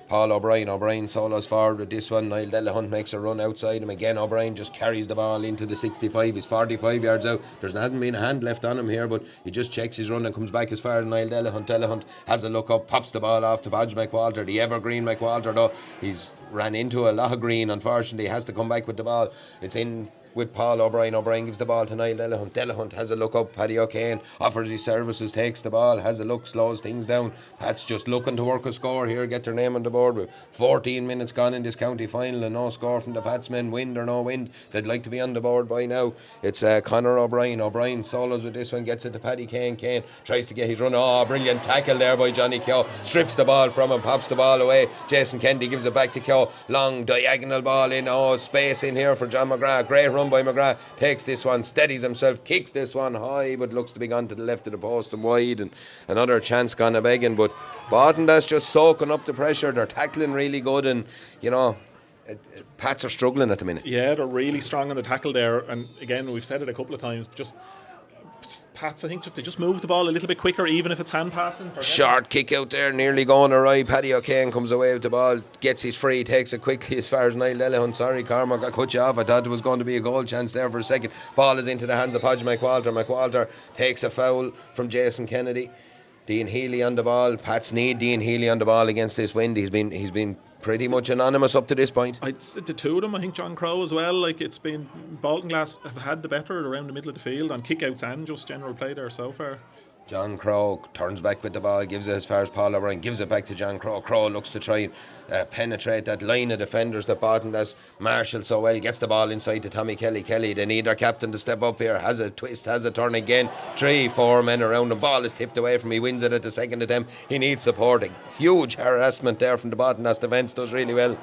Paul O'Brien. O'Brien solos forward with this one. Niall Delahunt makes a run outside him again. O'Brien just carries the ball into the 65. He's 45 yards out. There hasn't been a hand left on him here, but he just checks his run and comes back as far as Niall Delahunt. Delahunt has a look up, pops the ball off to Podge McWalter. The evergreen McWalter, though, he's ran into a lot of green. Unfortunately, he has to come back with the ball. It's in with Paul O'Brien. O'Brien gives the ball to Niall Delahunt. Delahunt has a look up. Paddy O'Kane offers his services, takes the ball, has a look, slows things down. Pat's just looking to work a score here, get their name on the board. With 14 minutes gone in this county final and no score from the Pats men, wind or no wind, they'd like to be on the board by now. It's Conor O'Brien. O'Brien solos with this one, gets it to Paddy Kane. Kane tries to get his run. Oh, brilliant tackle there by Johnny Keogh. Strips the ball from him, pops the ball away. Jason Kennedy gives it back to Keogh. Long diagonal ball in. Oh, space in here for John McGrath. Great run by McGrath. Takes this one, steadies himself, kicks this one high, but looks to be gone to the left of the post and wide, and another chance gone a begging. But Baltinglass just soaking up the pressure. They're tackling really good, and Pats are struggling at the minute. Yeah, they're really strong on the tackle there, and again, we've said it a couple of times, just Pats, I think, if they just move the ball a little bit quicker, even if it's hand passing. Short kick out there, nearly going awry. Paddy O'Kane comes away with the ball, gets his free, takes it quickly as far as Niall Delahunt. Sorry, Cormac, I cut you off. I thought there was going to be a goal chance there for a second. Ball is into the hands of Podge McWalter. McWalter takes a foul from Jason Kennedy. Dean Healy on the ball. Pats need Dean Healy on the ball against this wind. He's been pretty much anonymous up to this point. The two of them, I think John Crowe as well, like, it's been Baltinglass have had the better around the middle of the field on kickouts and just general play there so far. John Crowe turns back with the ball, gives it as far as Paul O'Brien, gives it back to John Crowe. Crowe looks to try and penetrate that line of defenders that Baltinglass marshal so well, gets the ball inside to Tommy Kelly. They need their captain to step up here, has a twist, has a turn again. 3-4 men around the ball is tipped away from him. He wins it at the second attempt. He needs support. A huge harassment there from the Baltinglass defence, does really well.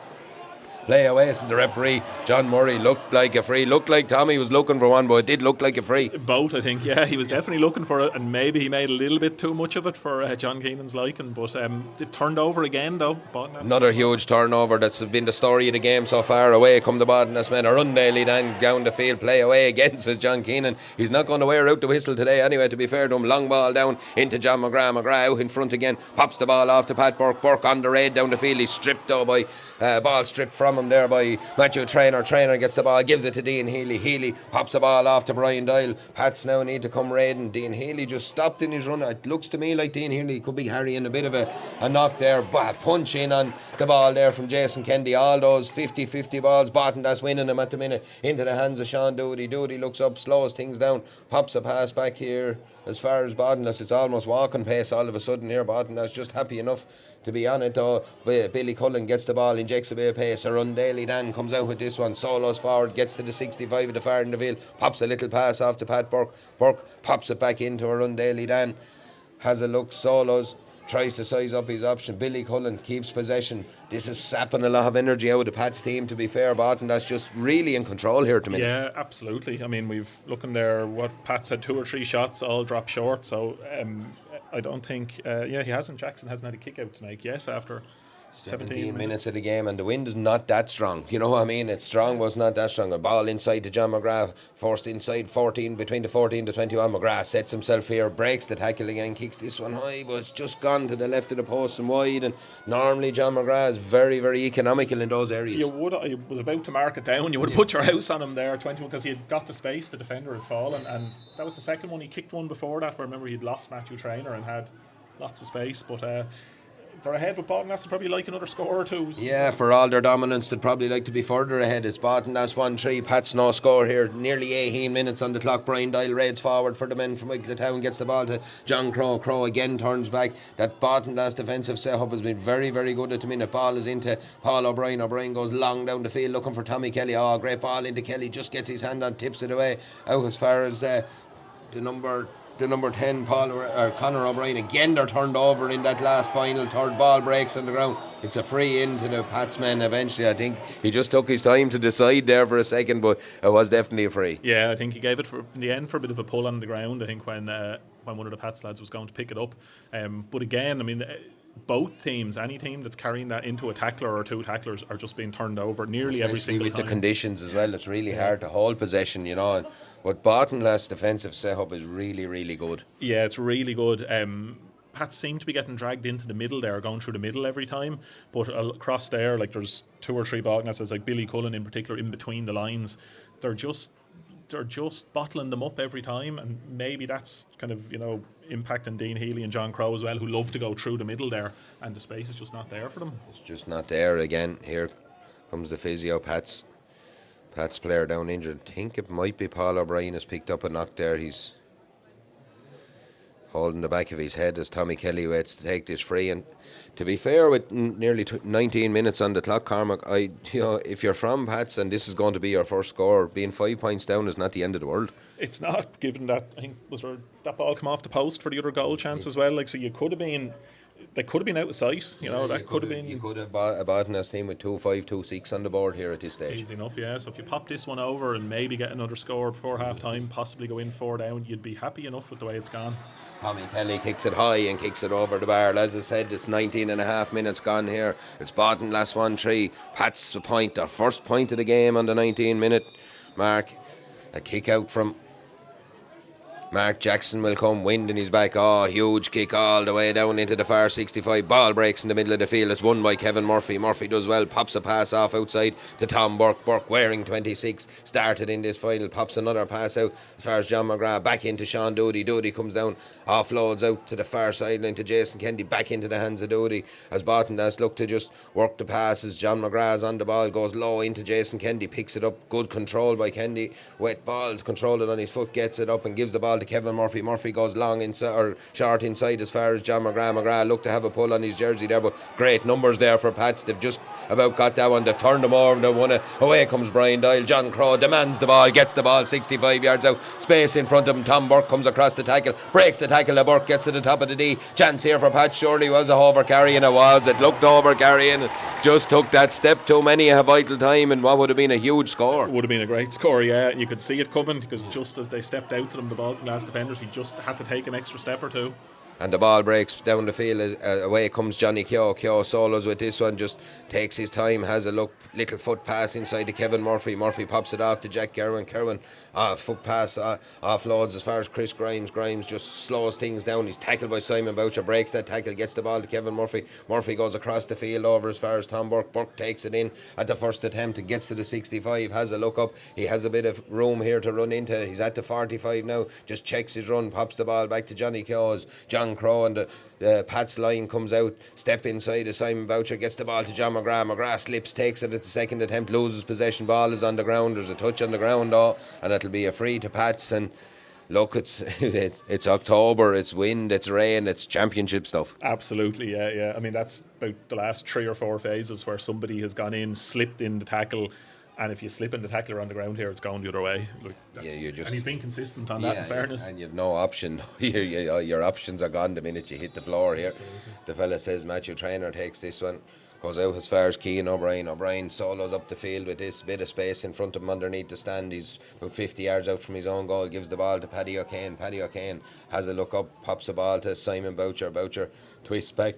Play away, says the referee. John Murray looked like a free. Looked like Tommy was looking for one, but it did look like a free. Both, I think. Yeah, he was definitely looking for it, and maybe he made a little bit too much of it for John Keenan's liking. But they've turned over again, though. Another huge turnover. That's been the story of the game so far. Away come the Baltinglass men. A run daily down the field. Play away again, says John Keenan. He's not going to wear out the whistle today anyway, to be fair to him. Long ball down into John McGrath. McGrath out in front again. Pops the ball off to Pat Burke. Burke on the raid down the field. He's stripped though by ball stripped from him there by Matthew Traynor. Traynor gets the ball, gives it to Dean Healy. Healy pops the ball off to Brian Doyle. Pats now need to come raiding. Dean Healy just stopped in his run. It looks to me like Dean Healy could be harrying a bit of a knock there. Punch in on the ball there from Jason Kennedy. All those 50-50 balls. Baltinglass winning them at the minute into the hands of Sean Doody. Doody looks up, slows things down, pops a pass back here. As far as Baltinglass, it's almost walking pace all of a sudden here. Baltinglass just happy enough to be on it though. Billy Cullen gets the ball, injects a bit of pace. A run daily. Dan comes out with this one, solos forward, gets to the 65 at the far end of the field, pops a little pass off to Pat Burke. Burke pops it back into a run daily. Dan has a look, solos, tries to size up his option. Billy Cullen keeps possession. This is sapping a lot of energy out of the Pats team, to be fair. That's just really in control here at the minute. Yeah, absolutely. I mean, we've looking there, what Pats had 2 or 3 shots, all dropped short. So I don't think, Jackson hasn't had a kick out tonight yet after 17 minutes of the game, and the wind is not that strong. You know what I mean? It's strong, but it's not that strong. A ball inside to John McGrath, forced inside 14, between the 14 to 21. McGrath sets himself here, breaks the tackle again, kicks this one high, but it's just gone to the left of the post and wide. And normally John McGrath is very, very economical in those areas. I was about to mark it down. You would have put your house on him there, 21, because he had got the space. The defender had fallen, and that was the second one. He kicked one before that, where remember he'd lost Matthew Traynor and had lots of space, but they're ahead with Baltinglass. They'd probably like another score or two. Yeah, for all their dominance, they'd probably like to be further ahead. It's Baltinglass 1-3. Pats no score here. Nearly 18 minutes on the clock. Brian Doyle raids forward for the men from Wicklow Town. Gets the ball to John Crow. Crow again turns back. That Baltinglass defensive setup has been very, very good at the minute. Ball is into Paul O'Brien. O'Brien goes long down the field looking for Tommy Kelly. Oh, great ball into Kelly. Just gets his hand on, tips it away. Out as far as the number 10, Conor O'Brien. Again, they're turned over in that last final third. Ball breaks on the ground. It's a free into the Patsmen eventually. I think he just took his time to decide there for a second, but it was definitely a free. Yeah, I think he gave it in the end for a bit of a pull on the ground, I think, when one of the Pats lads was going to pick it up. But again, I mean, both teams, any team that's carrying that into a tackler or 2 tacklers are just being turned over nearly every single with time. The conditions as well, it's really hard to hold possession, you know. But Baltinglass defensive setup is really, really good. Yeah, it's really good. Pats seem to be getting dragged into the middle there, going through the middle every time. But across there, like there's 2 or 3 Baltinglasses, like Billy Cullen in particular, in between the lines. They're just bottling them up every time, and maybe that's kind of, impacting Dean Healy and John Crow as well, who love to go through the middle there, and the space is just not there for them. It's just not there again. Here comes the physio. Pat's player down injured. I think it might be Paul O'Brien has picked up a knock there. He's holding the back of his head as Tommy Kelly waits to take this free. And to be fair, with nearly 19 minutes on the clock, Cormac, if you're from Pats and this is going to be your first score, being 5 points down is not the end of the world. It's not, given that, I think, was there that ball come off the post for the other goal chance as well? Like, so they could have been out of sight. That could have been. You could have a Baltinglass team with 2-5, 2-6 on the board here at this stage. Easy enough, yeah. So if you pop this one over and maybe get another score before half time, possibly go in 4 down, you'd be happy enough with the way it's gone. Tommy Kelly kicks it high and kicks it over the bar. As I said, it's 19 and a half minutes gone here. It's Baltinglass 1-3. Pats a point, their first point of the game on the 19-minute mark. A kick out from Mark Jackson will come, wind in his back. Oh, huge kick all the way down into the far 65. Ball breaks in the middle of the field. It's won by Kevin Murphy. Murphy does well, pops a pass off outside to Tom Burke. Burke wearing 26, started in this final, pops another pass out as far as John McGrath, back into Sean Doody. Doody comes down, offloads out to the far sideline to Jason Kennedy, back into the hands of Doody as Baltinglass look to just work the passes. John McGrath's on the ball, goes low into Jason Kennedy, picks it up, good control by Kennedy. Wet balls, control it on his foot, gets it up and gives the ball ball to Kevin Murphy. Murphy goes long inside or short inside as far as John McGrath. McGrath looked to have a pull on his jersey there, but great numbers there for Pats. They've just about got that one. They've turned them over. They won it. Away comes Brian Doyle. John Crowe demands the ball, gets the ball 65 yards out. Space in front of him. Tom Burke comes across the tackle, breaks the tackle. Burke gets to the top of the D. Chance here for Pat. Surely was a over carrying. It was. It looked over carrying. Just took that step too many a vital time, and what would have been a huge score. Would have been a great score, yeah. You could see it coming because just as they stepped out to them, the Baltinglass defenders, he just had to take an extra step or two. And the ball breaks down the field. Away comes Johnny Keogh. Keogh solos with this one, just takes his time, has a look, little foot pass inside to Kevin Murphy. Murphy pops it off to Jack Kerwin. Kerwin, foot pass, offloads as far as Chris Grimes. Grimes just slows things down. He's tackled by Simon Boucher, breaks that tackle, gets the ball to Kevin Murphy. Murphy goes across the field over as far as Tom Burke. Burke takes it in at the first attempt. It gets to the 65, has a look up. He has a bit of room here to run into. He's at the 45 now. Just checks his run, pops the ball back to Johnny Keogh's John Crowe, and the Pat's line comes out, step inside as Simon Boucher gets the ball to John McGrath. McGrath slips, takes it at the second attempt, loses possession. Ball is on the ground. There's a touch on the ground, and it'll be a free to Pats. And look, it's October, it's wind, it's rain, it's championship stuff. Absolutely, yeah. I mean, that's about the last 3 or 4 phases where somebody has gone in, slipped in the tackle, and if you slip in the tackler on the ground here, it's going the other way. And he's been consistent on that, in fairness. And you've no option. Your options are gone the minute you hit the floor here. Absolutely. The fella says Matthew Traynor takes this one, goes out as far as Keenan O'Brien. O'Brien solos up the field with this bit of space in front of him underneath the stand. He's about 50 yards out from his own goal, gives the ball to Paddy O'Kane. Paddy O'Kane has a look up, pops the ball to Simon Boucher. Boucher twists back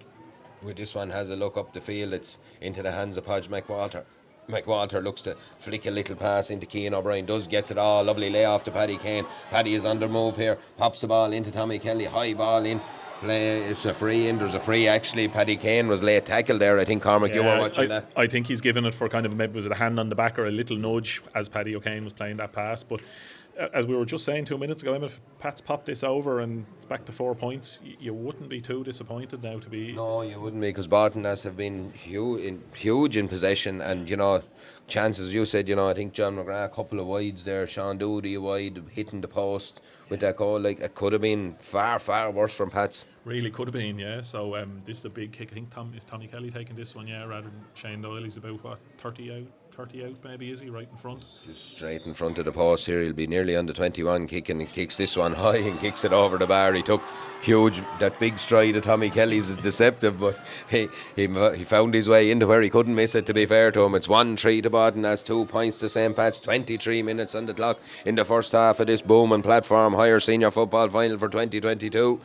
with this one, has a look up the field. It's into the hands of Podge McWalter. McWalter looks to flick a little pass into Keenan O'Brien, gets it all, lovely lay off to Paddy Kane. Paddy is under move here, pops the ball into Tommy Kelly, high ball in play. It's a free in, there's a free actually. Paddy Kane was late tackle there. I think Cormac, you were watching that. I think he's given it for kind of, maybe was it a hand on the back or a little nudge as Paddy O'Kane was playing that pass. But as we were just saying 2 minutes ago, if Pat's popped this over and it's back to 4 points, you wouldn't be too disappointed now to be. No, you wouldn't be, because Baltinglass have been huge in possession, and chances, you said, I think John McGrath, a couple of wides there, Sean Doody a wide, hitting the post with that goal. Like, it could have been far, far worse from Pats. Really could have been, yeah. So this is a big kick. I think Tommy Kelly taking this one, yeah, rather than Shane Doyle. He's about 30 out maybe, is he, right in front? Just straight in front of the post here. He'll be nearly on the 21 kicking. He kicks this one high and kicks it over the bar. He took huge, that big stride of Tommy Kelly's is deceptive, but he found his way into where he couldn't miss it, to be fair to him. It's 1-3 to Bodden, that's 2 points to St. Pat's. 23 minutes on the clock in the first half of this booming platform higher senior football final for 2022.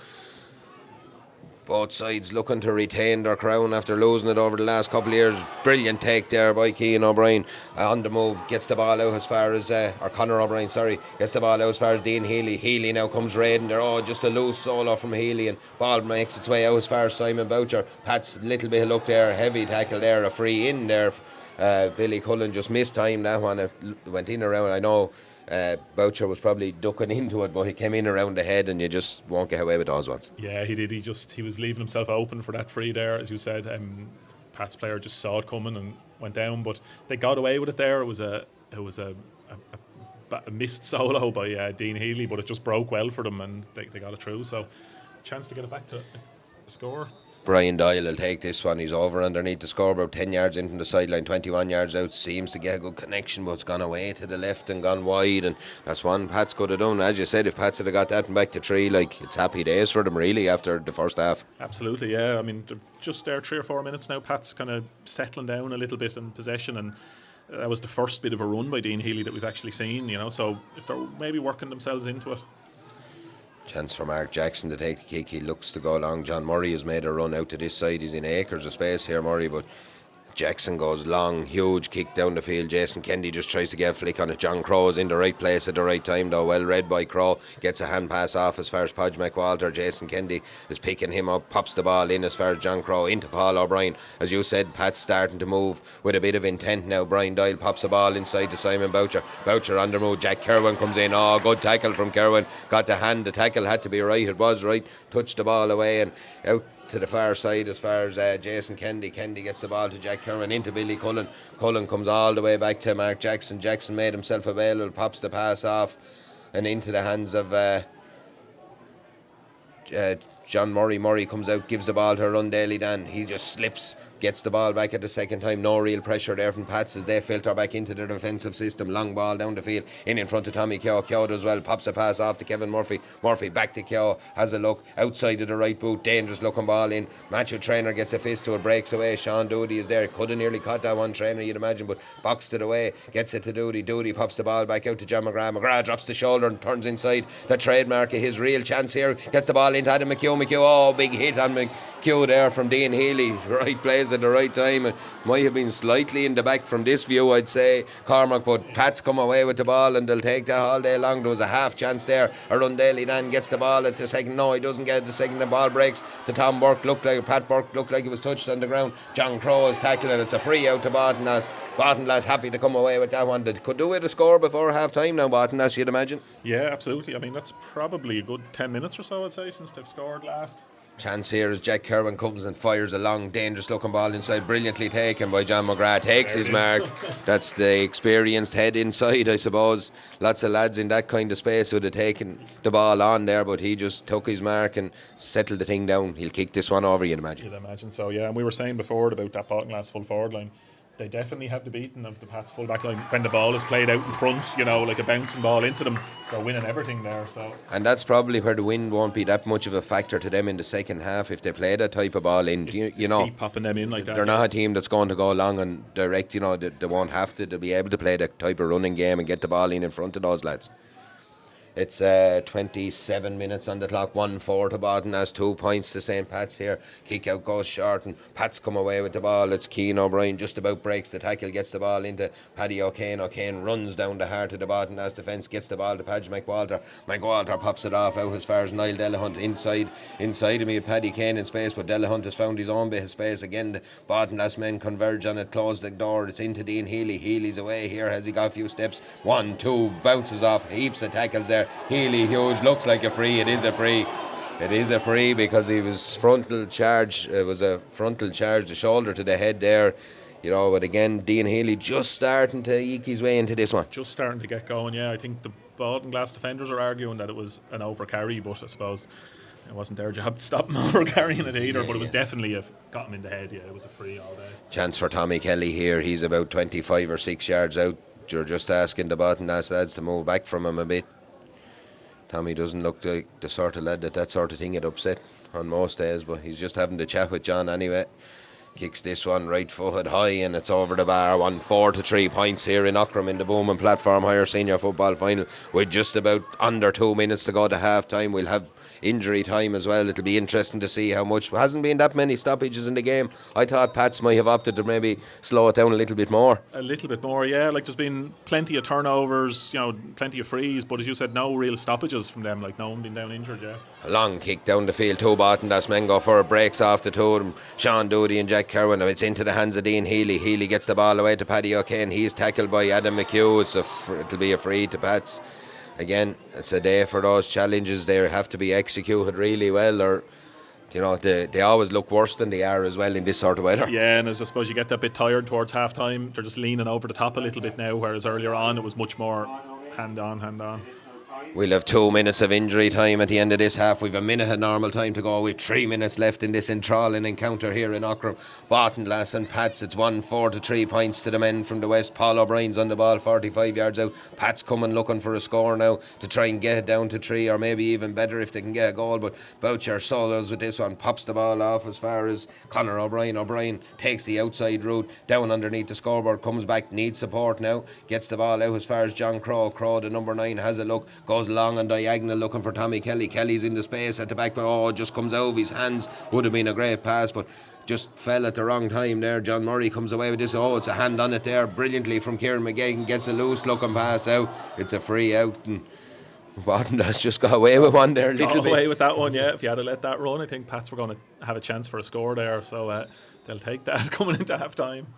Both sides looking to retain their crown after losing it over the last couple of years. Brilliant take there by Keenan O'Brien. On the move, gets the ball out as far as, or Conor O'Brien, gets the ball out as far as Dean Healy. Healy now comes raiding there. Just a loose solo from Healy, and ball makes its way out as far as Simon Boucher. Pat's little bit of luck there, heavy tackle there, a free in there. Billy Cullen just missed time that one. It went in around, I know. Boucher was probably ducking into it, but he came in around the head, and you just won't get away with those ones. Yeah, he did. He was leaving himself open for that free there, as you said. Pat's player just saw it coming and went down, but they got away with it there. It was a missed solo by Dean Healy, but it just broke well for them, and they got it through. So, a chance to get it back to a score. Brian Doyle will take this one. He's over underneath the scoreboard, 10 yards into the sideline, 21 yards out. Seems to get a good connection, but it's gone away to the left and gone wide, and that's one Pats could have done. As you said, if Pats had got that and back to 3, it's happy days for them really after the first half. Absolutely, yeah. I mean, just there 3 or 4 minutes now, Pat's kind of settling down a little bit in possession, and that was the first bit of a run by Dean Healy that we've actually seen, so if they're maybe working themselves into it. Chance for Mark Jackson to take the kick. He looks to go along. John Murray has made a run out to this side. He's in acres of space here, Murray, but Jackson goes long, huge kick down the field. Jason Kennedy just tries to get a flick on it. John Crowe is in the right place at the right time, though. Well read by Crowe. Gets a hand pass off as far as Podge McWalter. Jason Kennedy is picking him up, pops the ball in as far as John Crowe into Paul O'Brien. As you said, Pat's starting to move with a bit of intent now. Brian Doyle pops the ball inside to Simon Boucher. Boucher on the move. Jack Kerwin comes in. Good tackle from Kerwin. Got the hand. The tackle had to be right. It was right. Touched the ball away and out to the far side as far as Jason Kennedy. Kennedy gets the ball to Jack Kerwin into Billy Cullen. Cullen comes all the way back to Mark Jackson. Jackson made himself available, pops the pass off and into the hands of John Murray comes out, gives the ball to Rundaley Dan. He just slips, gets the ball back at the second time. No real pressure there from Pats as they filter back into their defensive system. Long ball down the field, in front of Tommy Keogh. Keogh does well, pops a pass off to Kevin Murphy. Murphy back to Keogh, has a look outside of the right boot. Dangerous looking ball in. Matthew Trainer gets a fist to it, breaks away. Sean Doody is there. Could have nearly caught that one, Trainer, you'd imagine, but boxed it away. Gets it to Doody. Doody pops the ball back out to John McGrath. McGrath drops the shoulder and turns inside. The trademark of his real chance here. Gets the ball into Adam McHugh. Oh, big hit on McHugh there from Dean Healy. Right place at the right time. It might have been slightly in the back from this view, I'd say, Cormac, but Pats come away with the ball and they'll take that all day long. There was a half chance there. Arundeli Dan gets the ball at the second. No, he doesn't get it. The second the ball breaks to Tom Burke. Pat Burke looked like he was touched on the ground. John Crowe is tackling. It's a free out to Baltinglass. Baltinglass happy to come away with that one. They could do with a score before half time now, Baltinglass, you'd imagine. Yeah, absolutely. I mean, that's probably a good 10 minutes or so, I'd say, since they've scored last. Chance here as Jack Kerwin comes and fires a long, dangerous looking ball inside, brilliantly taken by John McGrath. Takes his mark. That's the experienced head inside, I suppose. Lots of lads in that kind of space would have taken the ball on there, but he just took his mark and settled the thing down. He'll kick this one over, you'd imagine. You'd imagine so, yeah. And we were saying before about that Baltinglass full forward line. They definitely have the beating of the Pats full back line when the ball is played out in front, you know, like a bouncing ball into them. They're winning everything there. So, and that's probably where the wind won't be that much of a factor to them in the second half if they play that type of ball in. You know, keep popping them in like that. They're not a team that's going to go long and direct. You know, they won't have to. They'll be able to play that type of running game and get the ball in front of those lads. It's 27 minutes on the clock, 1-4 to Baltinglass, 2 points to St. Pat's here. Kick out goes short and Pats come away with the ball. It's Keenan O'Brien just about breaks the tackle, gets the ball into Paddy O'Kane. O'Kane runs down the heart of the Baltinglass defence, gets the ball to Padge McWalter. McWalter pops it off out as far as Niall Delahunt inside of me with Paddy Kane in space, but Delahunt has found his own bit of space again. The Baltinglass men converge on it, close the door. It's into Dean Healy. Healy's away here. Has he got a few steps? 1, 2, bounces off, heaps of tackles there. Healy huge, looks like a free. It is a free. It is a free because he was frontal charge. It was a frontal charge, the shoulder to the head there. You know, but again, Dean Healy just starting to eke his way into this one. Just starting to get going, yeah. I think the Baltinglass defenders are arguing that it was an overcarry, but I suppose it wasn't their job to stop him overcarrying it either. But it was definitely got him in the head. Yeah, it was a free all day. Chance for Tommy Kelly here. He's about 25 or 6 yards out. You're just asking the Baltinglass lads to move back from him a bit. Tommy doesn't look like the sort of lad that sort of thing would upset on most days, but he's just having the chat with John anyway. Kicks this one right foot high and it's over the bar. 1-4 to 3 points here in Aughrim in the Bowman Platform Higher Senior Football Final with just about under 2 minutes to go to half time. We'll have injury time as well. It'll be interesting to see how much. Hasn't been that many stoppages in the game. I thought Pats might have opted to maybe slow it down a little bit more. A little bit more, yeah. Like there's been plenty of turnovers, you know, plenty of frees, but as you said, no real stoppages from them. Like no one been down injured, yeah. A long kick down the field. 2 Baltinglass men go for it. Breaks off the 2 of them. Sean Doody and Jack Kerwin. It's into the hands of Dean Healy. Healy gets the ball away to Paddy O'Kane. He's tackled by Adam McHugh. It'll be a free to Pats. Again, it's a day for those challenges. They have to be executed really well, or you know, they always look worse than they are as well in this sort of weather. Yeah, and as I suppose you get that bit tired towards half time, they're just leaning over the top a little bit now, whereas earlier on it was much more hand on. We'll have 2 minutes of injury time at the end of this half. We've a minute of normal time to go. We've 3 minutes left in this enthralling encounter here in Aughrim. Baltinglass and Pats. It's 1-4 to 3 points to the men from the west. Paul O'Brien's on the ball, 45 yards out. Pats coming looking for a score now to try and get it down to 3, or maybe even better if they can get a goal. But Boucher solos with this one, pops the ball off as far as Conor O'Brien. O'Brien takes the outside route down underneath the scoreboard, comes back, needs support now, gets the ball out as far as John Crowe. Crowe, the number 9, has a look, goes long and diagonal looking for Tommy Kelly. Kelly's in the space at the back, but just comes out of his hands. Would have been a great pass, but just fell at the wrong time there. John Murray comes away with this. It's a hand on it there brilliantly from Kieran McGagan. Gets a loose looking pass out. It's a free out, and Baltinglass just got away with one there a little bit. Got away with that one, yeah. If you had to let that run, I think Pats were going to have a chance for a score there, so they'll take that coming into half time.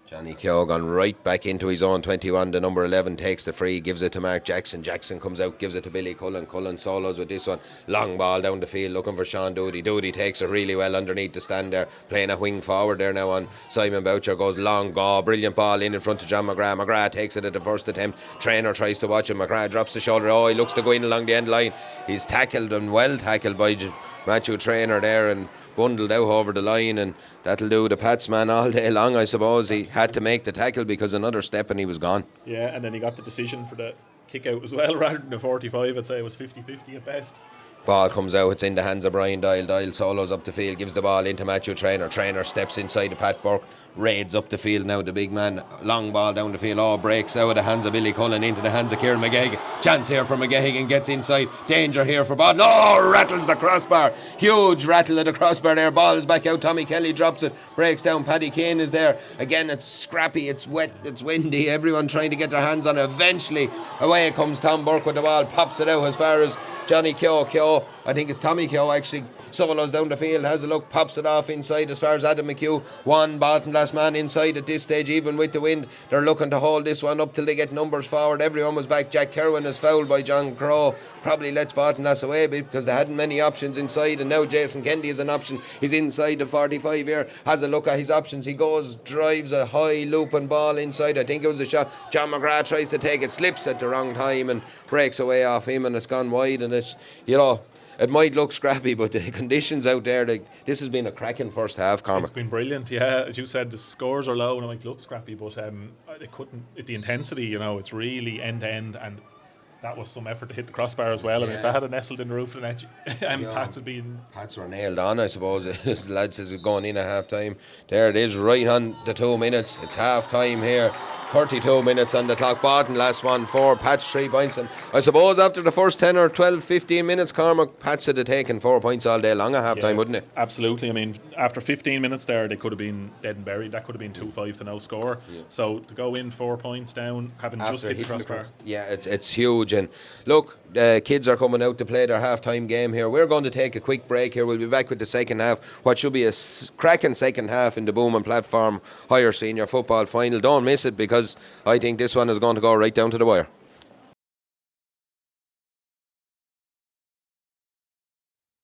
Johnny Keogh gone right back into his own 21. The number 11 takes the free, gives it to Mark Jackson. Jackson comes out, gives it to Billy Cullen. Cullen solos with this one. Long ball down the field, looking for Sean Doody. Doody takes it really well underneath the stand there, playing a wing forward there now on Simon Boucher. Goes long ball, brilliant ball in front of John McGrath. McGrath takes it at the first attempt. Trainer tries to watch him. McGrath drops the shoulder. Oh, he looks to go in along the end line. He's tackled and well tackled by Matthew Trainer there and bundled out over the line, and that'll do the Pats man all day long, I suppose. He had to make the tackle because another step and he was gone. Yeah, and then he got the decision for the kick out as well rather than the 45. I'd say it was 50-50 at best. Ball comes out, it's in the hands of Brian Doyle. Doyle solos up the field, gives the ball into Matthew Trainer. Trainer steps inside to Pat Burke, raids up the field now, the big man. Long ball down the field, breaks out of the hands of Billy Cullen into the hands of Kieran McGegan. Chance here for McGegan, gets inside. Danger here for ball. No, rattles the crossbar. Huge rattle of the crossbar there. Ball is back out. Tommy Kelly drops it, breaks down. Paddy Kane is there. Again, it's scrappy, it's wet, it's windy. Everyone trying to get their hands on it. Eventually, away comes Tom Burke with the ball, pops it out as far as Johnny Keogh, I think it's Tommy Keogh actually, solos down the field, has a look, pops it off inside as far as Adam McHugh. One Baltinglass man inside at this stage, even with the wind. They're looking to hold this one up till they get numbers forward. Everyone was back. Jack Kerwin is fouled by John Crow. Probably lets Baltinglass away a bit because they hadn't many options inside, and now Jason Kendi is an option. He's inside the 45 here, has a look at his options. He goes, drives a high looping ball inside. I think it was a shot. John McGrath tries to take it, slips at the wrong time and breaks away off him, and it's gone wide. And it's, it might look scrappy, but the conditions out there, this has been a cracking first half, Cormac. It's been brilliant, yeah. As you said, the scores are low and it might look scrappy, but they couldn't, the intensity, it's really end to end, and that was some effort to hit the crossbar as well. I mean, if that had nestled in the roof of the net, Pats were nailed on, I suppose. The lads is going in at half time. There it is, right on the 2 minutes. It's half time here. 32 minutes on the clock. Baltinglass 1-4, Pats 3 points. And I suppose after the first 10 or 12, 15 minutes, Cormac, Pats would have taken 4 points all day long at half time, wouldn't it? Absolutely. I mean, after 15 minutes there, they could have been dead and buried. That could have been 2-5 to no score. Yeah. So to go in 4 points down, having after just hit the crossbar. It's huge. And look, kids are coming out to play their half time game here. We're going to take a quick break here. We'll be back with the second half, what should be a cracking second half in the Boom and Platform Higher Senior Football Final. Don't miss it, because I think this one is going to go right down to the wire.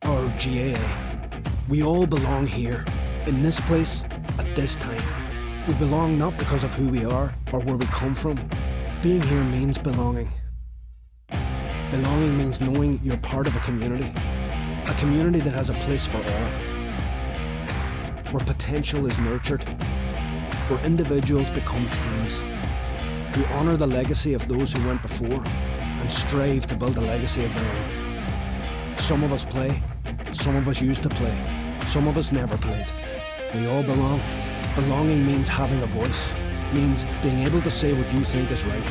Our GAA. We all belong here, in this place, at this time. We belong not because of who we are or where we come from. Being here means belonging. Belonging means knowing you're part of a community that has a place for all. Where potential is nurtured, where individuals become teams. We honour the legacy of those who went before and strive to build a legacy of their own. Some of us play, some of us used to play, some of us never played. We all belong. Belonging means having a voice, means being able to say what you think is right.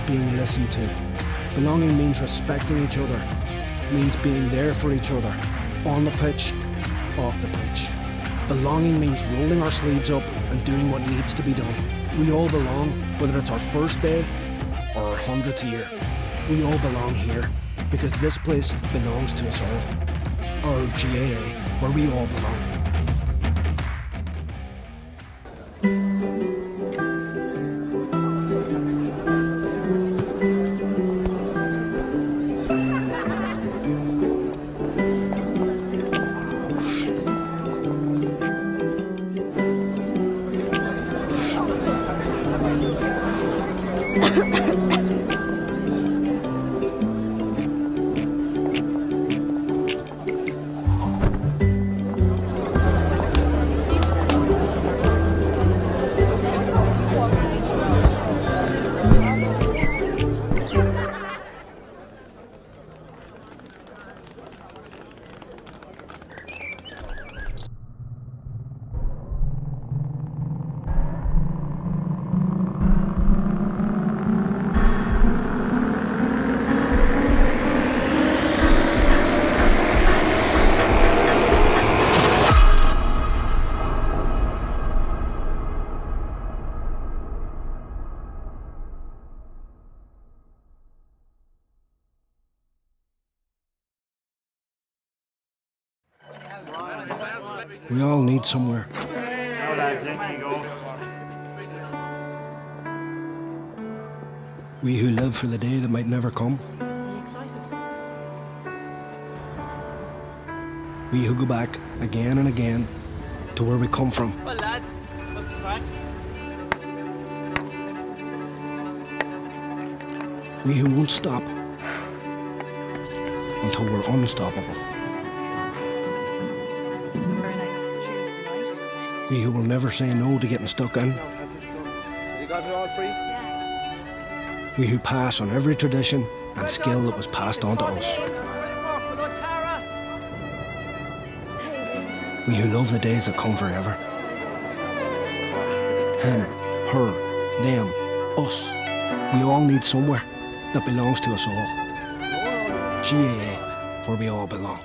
Being listened to. Belonging means respecting each other, means being there for each other, on the pitch, off the pitch. Belonging means rolling our sleeves up and doing what needs to be done. We all belong, whether it's our first day or our 100th year. We all belong here, because this place belongs to us all. Our GAA, where we all belong. We all need somewhere lads, in you go. We who live for the day that might never come. Are you excited? We who go back again and again to where we come from. Well, lads, what's the crack? We who won't stop until we're unstoppable. Very nice Tuesday night. We who will never say no to getting stuck in. You got it all free? Yeah. We who pass on every tradition and skill that was passed on to us. We who love the days that come forever. Him, her, them, us. We all need somewhere that belongs to us all. GAA, where we all belong.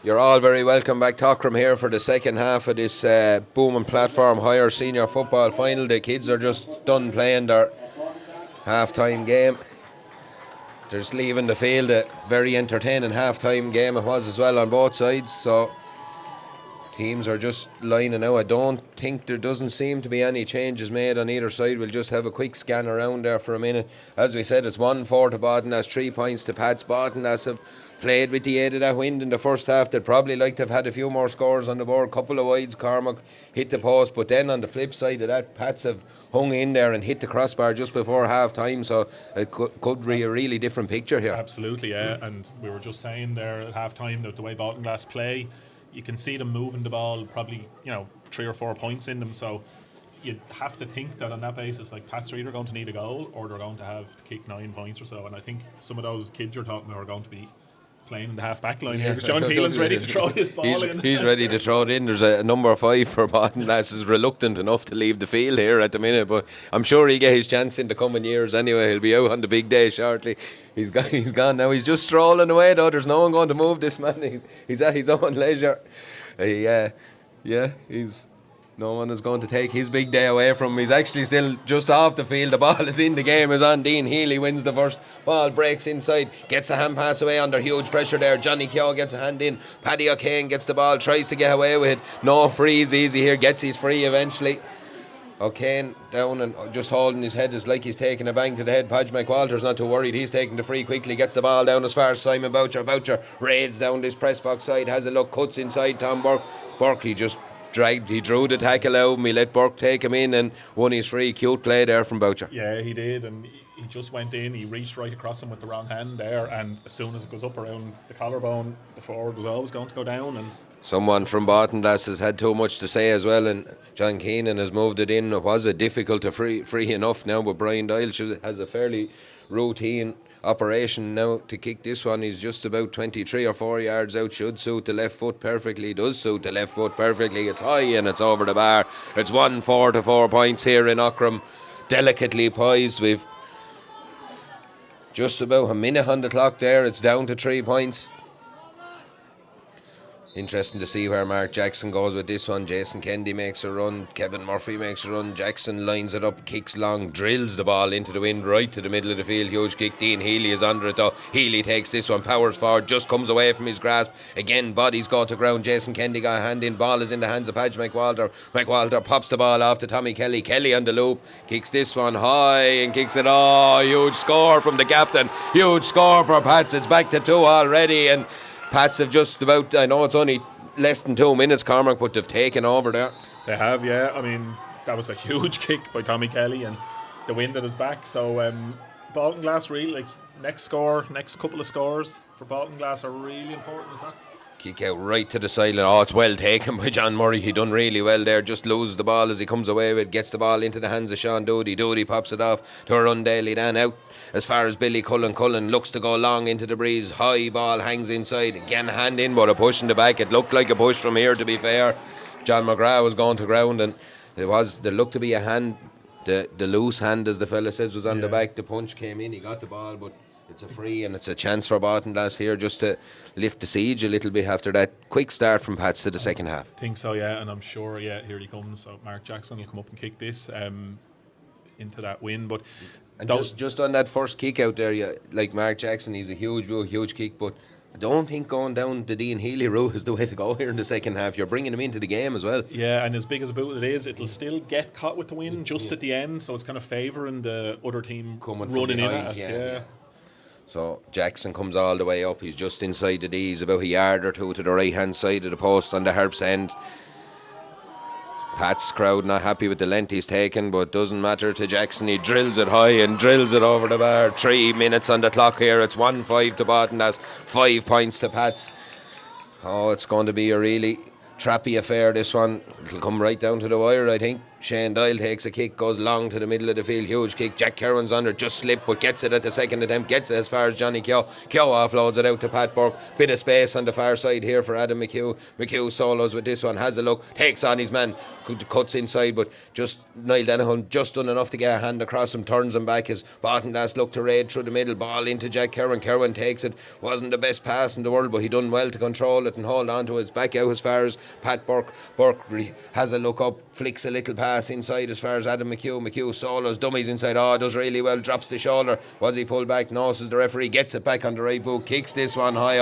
You're all very welcome back to Aughrim here for the second half of this booming platform higher senior football final. The kids are just done playing their half-time game. They're just leaving the field. A very entertaining half-time game it was as well on both sides. So teams are just lining out. I don't think there doesn't seem to be any changes made on either side. We'll just have a quick scan around there for a minute. As we said, it's 1-4 to Baltinglass, 3 points to Pats. Baltinglass have played with the aid of that wind in the first half. They'd probably like to have had a few more scores on the board. Couple of wides, Cormac hit the post, but then on the flip side of that, Pats have hung in there and hit the crossbar just before half time, so it could be a really different picture here. Absolutely, yeah. And we were just saying there at half time that the way Baltinglass play, you can see them moving the ball probably 3 or 4 points in them, so you'd have to think that on that basis, like, Pats are either going to need a goal or they're going to have to kick 9 points or so. And I think some of those kids you're talking about are going to be playing in the half back line here, because John Keelan's ready to throw his ball in. He's ready to throw it in. There's a number 5 for Baltinglass is reluctant enough to leave the field here at the minute, but I'm sure he'll get his chance in the coming years anyway. He'll be out on the big day shortly. He's gone now. He's just strolling away though. There's no one going to move this man. He's at his own leisure. No one is going to take his big day away from him. He's actually still just off the field. The ball is in. The game is on. Dean Healy wins the first ball, breaks inside, gets a hand pass away under huge pressure there. Johnny Keogh gets a hand in. Paddy O'Kane gets the ball, tries to get away with it. No freeze easy here. Gets his free eventually. O'Kane down and just holding his head. It's like he's taking a bang to the head. Padge McWalter's not too worried. He's taking the free quickly. Gets the ball down as far as Simon Boucher. Boucher raids down this press box side. Has a look. Cuts inside Tom Burke. Burke, he drew the tackle out. He let Burke take him in and won his free. Cute play there from Boucher. Yeah, he did, and he just went in. He reached right across him with the wrong hand there, and as soon as it goes up around the collarbone, the forward was always going to go down. And someone from Baltinglass has had too much to say as well, and John Keenan has moved it in. It was a difficult to free enough now, but Brian Doyle has a fairly routine operation now to kick this one. He's just about 23 or 4 yards out. Should suit the left foot perfectly. Does suit the left foot perfectly. It's high and it's over the bar. It's 1-4 to 4 points here in Aughrim. Delicately poised. We've just about a minute on the clock there. It's down to 3 points. Interesting to see where Mark Jackson goes with this one. Jason Kendi makes a run. Kevin Murphy makes a run. Jackson lines it up, kicks long, drills the ball into the wind right to the middle of the field. Huge kick. Dean Healy is under it though. Healy takes this one, powers forward, just comes away from his grasp. Again, bodies go to ground. Jason Kendi got a hand in. Ball is in the hands of Padge McWalter. McWalter pops the ball off to Tommy Kelly. Kelly on the loop. Kicks this one high and kicks it. Oh, huge score from the captain. Huge score for Pats. It's back to 2 already, and Pats have just about, I know it's only less than 2 minutes, Cormac, but they've taken over there. they have, yeah. I mean, that was a huge kick by Tommy Kelly, and the wind at his back. So Baltinglass really, like, next couple of scores for Baltinglass are really important, is that? Kick out right to the sideline. Oh, it's well taken by John Murray. He done really well there. Just loses the ball as he comes away with it. Gets the ball into the hands of Sean Doody. Doody pops it off to Arundale. Then out as far as Billy Cullen. Cullen looks to go long into the breeze. High ball hangs inside. Again, hand in, but a push in the back. It looked like a push from here, to be fair. John McGrath was going to ground, and there looked to be a hand. The loose hand, as the fella says, was on the back. The punch came in. He got the ball, but it's a free, and it's a chance for Baltinglass here just to lift the siege a little bit after that quick start from Pats to the second half. I think so, yeah, and I'm sure, here he comes. So Mark Jackson will come up and kick this into that win. But and just on that first kick out there, like Mark Jackson, he's a huge kick, but I don't think going down the Dean Healy route is the way to go here in the second half. You're bringing him into the game as well. Yeah, and as big as a boot it is, it'll still get caught with the wind just at the end, so it's kind of favouring the other team coming running from behind, in at it. Yeah. So Jackson comes all the way up. He's just inside the D. He's about a yard or two to the right hand side of the post on the Harps end. Pat's crowd not happy with the length he's taken, but doesn't matter to Jackson. He drills it high and drills it over the bar. 3 minutes on the clock here. It's 1-5 to Baltinglass, 5 points to Pats. Oh, it's going to be a really trappy affair, this one. It'll come right down to the wire, I think. Shane Doyle takes a kick, goes long to the middle of the field, huge kick. Jack Kerwin's under, just slipped, but gets it at the second attempt, gets it as far as Johnny Keogh. Keogh offloads it out to Pat Burke. Bit of space on the far side here for Adam McHugh. McHugh solos with this one, has a look, takes on his man, cuts inside, but just Niall Dennehan just done enough to get a hand across him, turns him back as Baltinglass look to raid through the middle, ball into Jack Kerwin. Kerwin takes it, wasn't the best pass in the world, but he done well to control it and hold on to it. It's back out as far as Pat Burke. Burke has a look up, flicks a little pass inside as far as Adam McHugh. McHugh solos, dummies inside, does really well, drops the shoulder. Was he pulled back? No, says the referee. Gets it back on the right boot, kicks this one high.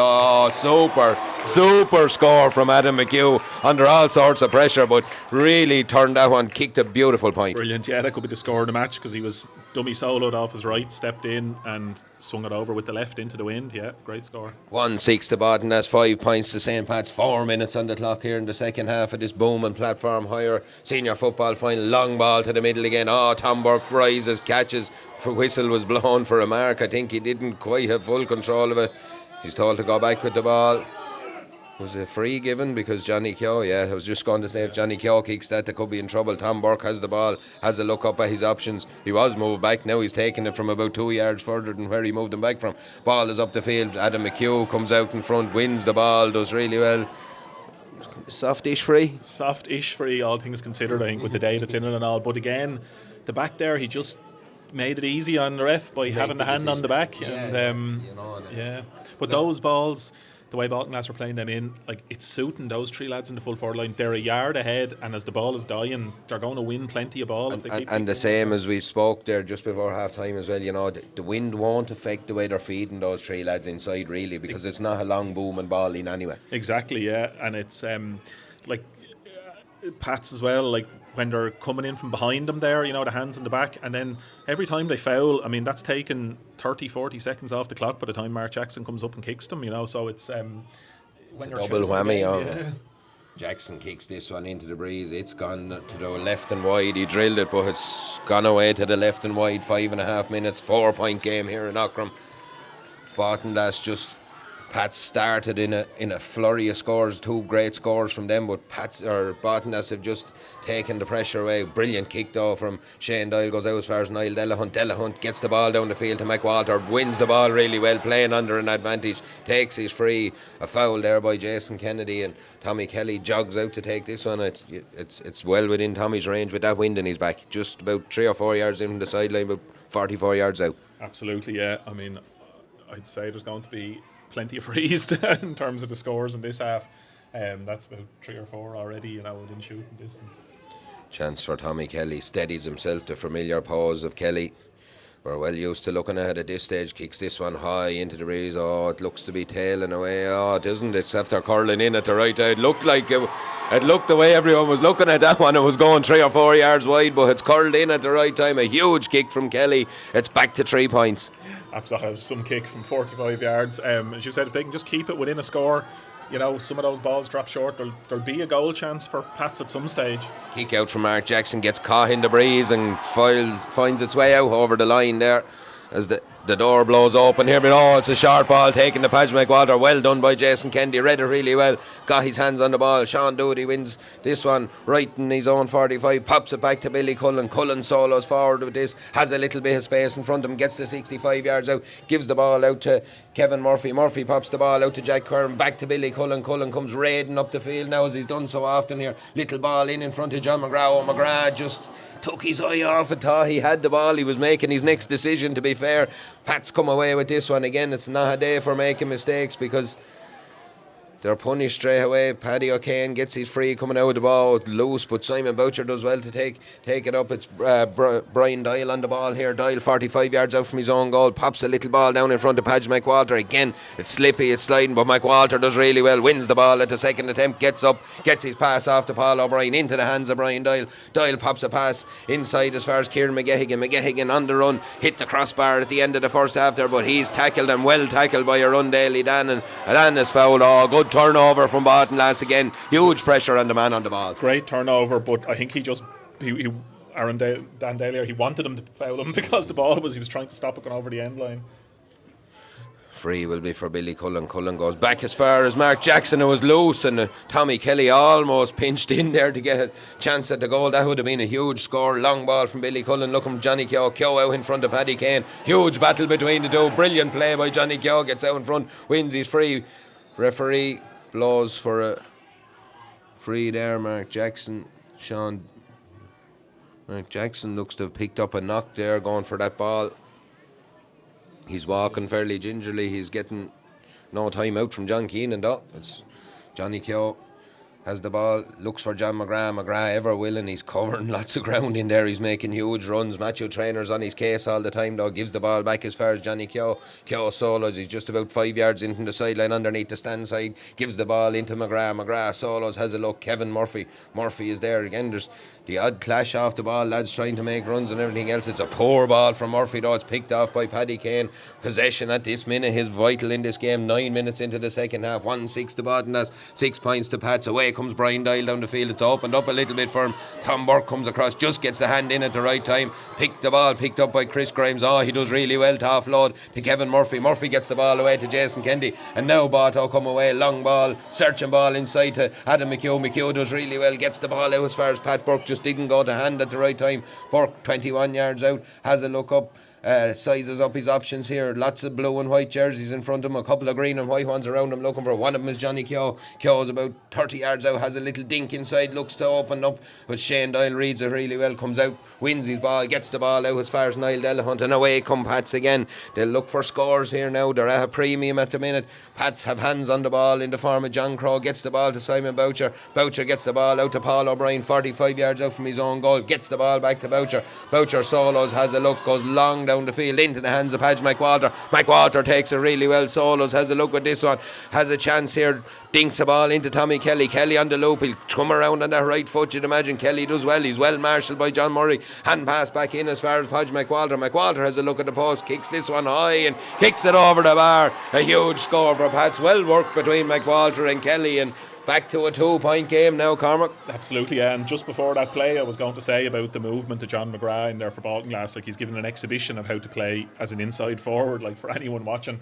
Super score from Adam McHugh under all sorts of pressure, but really turned that one, kicked a beautiful point. Brilliant, yeah, that could be the score of the match because he was dummy soloed off his right, stepped in and swung it over with the left into the wind. Yeah, great score. 1-6 to Botton, that's 5 points to St. Pat's. 4 minutes on the clock here in the second half of this booming platform higher senior football final. Long ball to the middle again. Tom Burke rises, catches. Whistle was blown for a mark. I think he didn't quite have full control of it. He's told to go back with the ball. Was it free given? Because Johnny Keogh, I was just going to say if Johnny Keogh kicks that, they could be in trouble. Tom Burke has the ball, has a look up at his options. He was moved back, now he's taking it from about 2 yards further than where he moved him back from. Ball is up the field, Adam McHugh comes out in front, wins the ball, does really well. Soft-ish free, all things considered, I think, with the day that's in it and all. But again, the back there, he just made it easy on the ref by having the hand on the back. But those balls, the way Baltinglass were playing them in, like, it's suiting those 3 lads in the full forward line. They're a yard ahead, and as the ball is dying, they're going to win plenty of ball. And the same as we spoke there just before half time as well, the wind won't affect the way they're feeding those 3 lads inside, really, because it's not a long booming ball in anyway. Exactly, yeah. And it's Pats as well, like when they're coming in from behind them there, the hands in the back, and then every time they foul, I mean, that's taken 30-40 seconds off the clock by the time Mark Jackson comes up and kicks them, so it's when double whammy on. Jackson kicks this one into the breeze. It's gone to the left and wide. He drilled it, but it's gone away to the left and wide. 5.5 minutes, 4-point game here in Aughrim. Baltinglass just Pats started in a flurry of scores, 2 great scores from them, but Baltinglass have just taken the pressure away. Brilliant kick though from Shane Doyle, goes out as far as Niall Delahunt. Delahunt gets the ball down the field to McWalter, wins the ball really well, playing under an advantage, takes his free. A foul there by Jason Kennedy, and Tommy Kelly jogs out to take this one. It's well within Tommy's range with that wind in his back, just about 3 or 4 yards in from the sideline, about 44 yards out. Absolutely, yeah. I mean, I'd say there's going to be plenty of frees in terms of the scores in this half. That's about 3 or 4 already, within shooting distance. Chance for Tommy Kelly, steadies himself, the familiar pose of Kelly. We're well used to looking at it at this stage. Kicks this one high into the breeze. It looks to be tailing away. Doesn't it? It's after curling in at the right side. It looked the way everyone was looking at that one. It was going 3 or 4 yards wide, but it's curled in at the right time. A huge kick from Kelly. It's back to 3 points. Absolutely, some kick from 45 yards. As you said, if they can just keep it within a score, some of those balls drop short, there'll be a goal chance for Pats at some stage. Kick out from Mark Jackson, gets caught in the breeze and finds its way out over the line there as the door blows open here. But it's a short ball taken to Padge McWalter. Well done by Jason Kennedy, read it really well, got his hands on the ball. Sean Doody wins this one right in his own 45, pops it back to Billy Cullen. Cullen solos forward with this, has a little bit of space in front of him, gets the 65 yards out, gives the ball out to Kevin Murphy. Murphy pops the ball out to Jack Curran, back to Billy Cullen. Cullen comes raiding up the field now, as he's done so often here. Little ball in front of John McGrath. McGrath just took his eye off it. Thought he had the ball, he was making his next decision, to be fair. Pats come away with this one again. It's not a day for making mistakes because they're punished straight away. Paddy O'Kane gets his free coming out of the ball loose, but Simon Boucher does well to take it up. It's Brian Doyle on the ball here. Doyle 45 yards out from his own goal, pops a little ball down in front of Padge McWalter. Again, it's slippy, it's sliding, but McWalter does really well, wins the ball at the second attempt, gets up, gets his pass off to Paul O'Brien into the hands of Brian Doyle. Doyle pops a pass inside as far as Kieran McGehigan. McGehigan on the run, hit the crossbar at the end of the first half there, but he's tackled and well tackled by Arundale Dan, and Dan is fouled. Good turnover from Baltinglass again. Huge pressure on the man on the ball. Great turnover, but I think Aaron Dandelier, he wanted him to foul him because the ball he was trying to stop it going over the end line. Free will be for Billy Cullen. Cullen goes back as far as Mark Jackson, who was loose, and Tommy Kelly almost pinched in there to get a chance at the goal. That would have been a huge score. Long ball from Billy Cullen, looking from Johnny Keogh. Keogh out in front of Paddy Kane. Huge battle between the two. Brilliant play by Johnny Keogh. Gets out in front, wins his free. Referee blows for a free there. Mark Jackson looks to have picked up a knock there, going for that ball. He's walking fairly gingerly. He's getting no time out from John Keenan, though. It's Johnny Keogh has the ball, looks for John McGrath. McGrath ever willing. He's covering lots of ground in there. He's making huge runs. Matthew Trainor's on his case all the time, though. Gives the ball back as far as Johnny Keogh. Keogh solos. He's just about 5 yards into the sideline underneath the stand side. Gives the ball into McGrath. McGrath solos, has a look. Kevin Murphy. Murphy is there again. There's the odd clash off the ball. Lads trying to make runs and everything else. It's a poor ball from Murphy, though. It's picked off by Paddy Kane. Possession at this minute is vital in this game. 9 minutes into the second half. 1-6 to Bottom. That's 6 points to Pats. Away comes Brian Dial down the field. It's opened up a little bit for him. Tom Burke comes across, just gets the hand in at the right time. Picked the ball, picked up by Chris Grimes. He does really well to offload to Kevin Murphy. Murphy gets the ball away to Jason Kennedy, and now Bartow come away. Long ball, searching ball inside to Adam McHugh. McHugh does really well, gets the ball out as far as Pat Burke, just didn't go to hand at the right time. Burke 21 yards out, has a look up. Sizes up his options here. Lots of blue and white jerseys in front of him, a couple of green and white ones around him looking for. One of them is Johnny Keogh. Keogh's about 30 yards out, has a little dink inside, looks to open up, but Shane Doyle reads it really well, comes out, wins his ball, gets the ball out as far as Niall Delahunt, and away come Pats again. They'll look for scores here now. They're at a premium at the minute. Pats have hands on the ball in the form of John Crow. Gets the ball to Simon Boucher. Boucher gets the ball out to Paul O'Brien, 45 yards out from his own goal. Gets the ball back to Boucher. Boucher solos, has a look, goes long down the field into the hands of Padge McWalter. McWalter takes it really well. Solos has a look with this one. Has a chance here. Dinks the ball into Tommy Kelly. Kelly on the loop. He'll come around on that right foot. You'd imagine Kelly does well. He's well marshalled by John Murray. Hand pass back in as far as Padge McWalter. McWalter has a look at the post. Kicks this one high and kicks it over the bar. A huge score for Pats. Well worked between McWalter and Kelly, and back to a 2-point game now, Cormac. Absolutely, yeah. And just before that play, I was going to say about the movement of John McGrath in there for Baltinglass. Like, he's given an exhibition of how to play as an inside forward, like for anyone watching.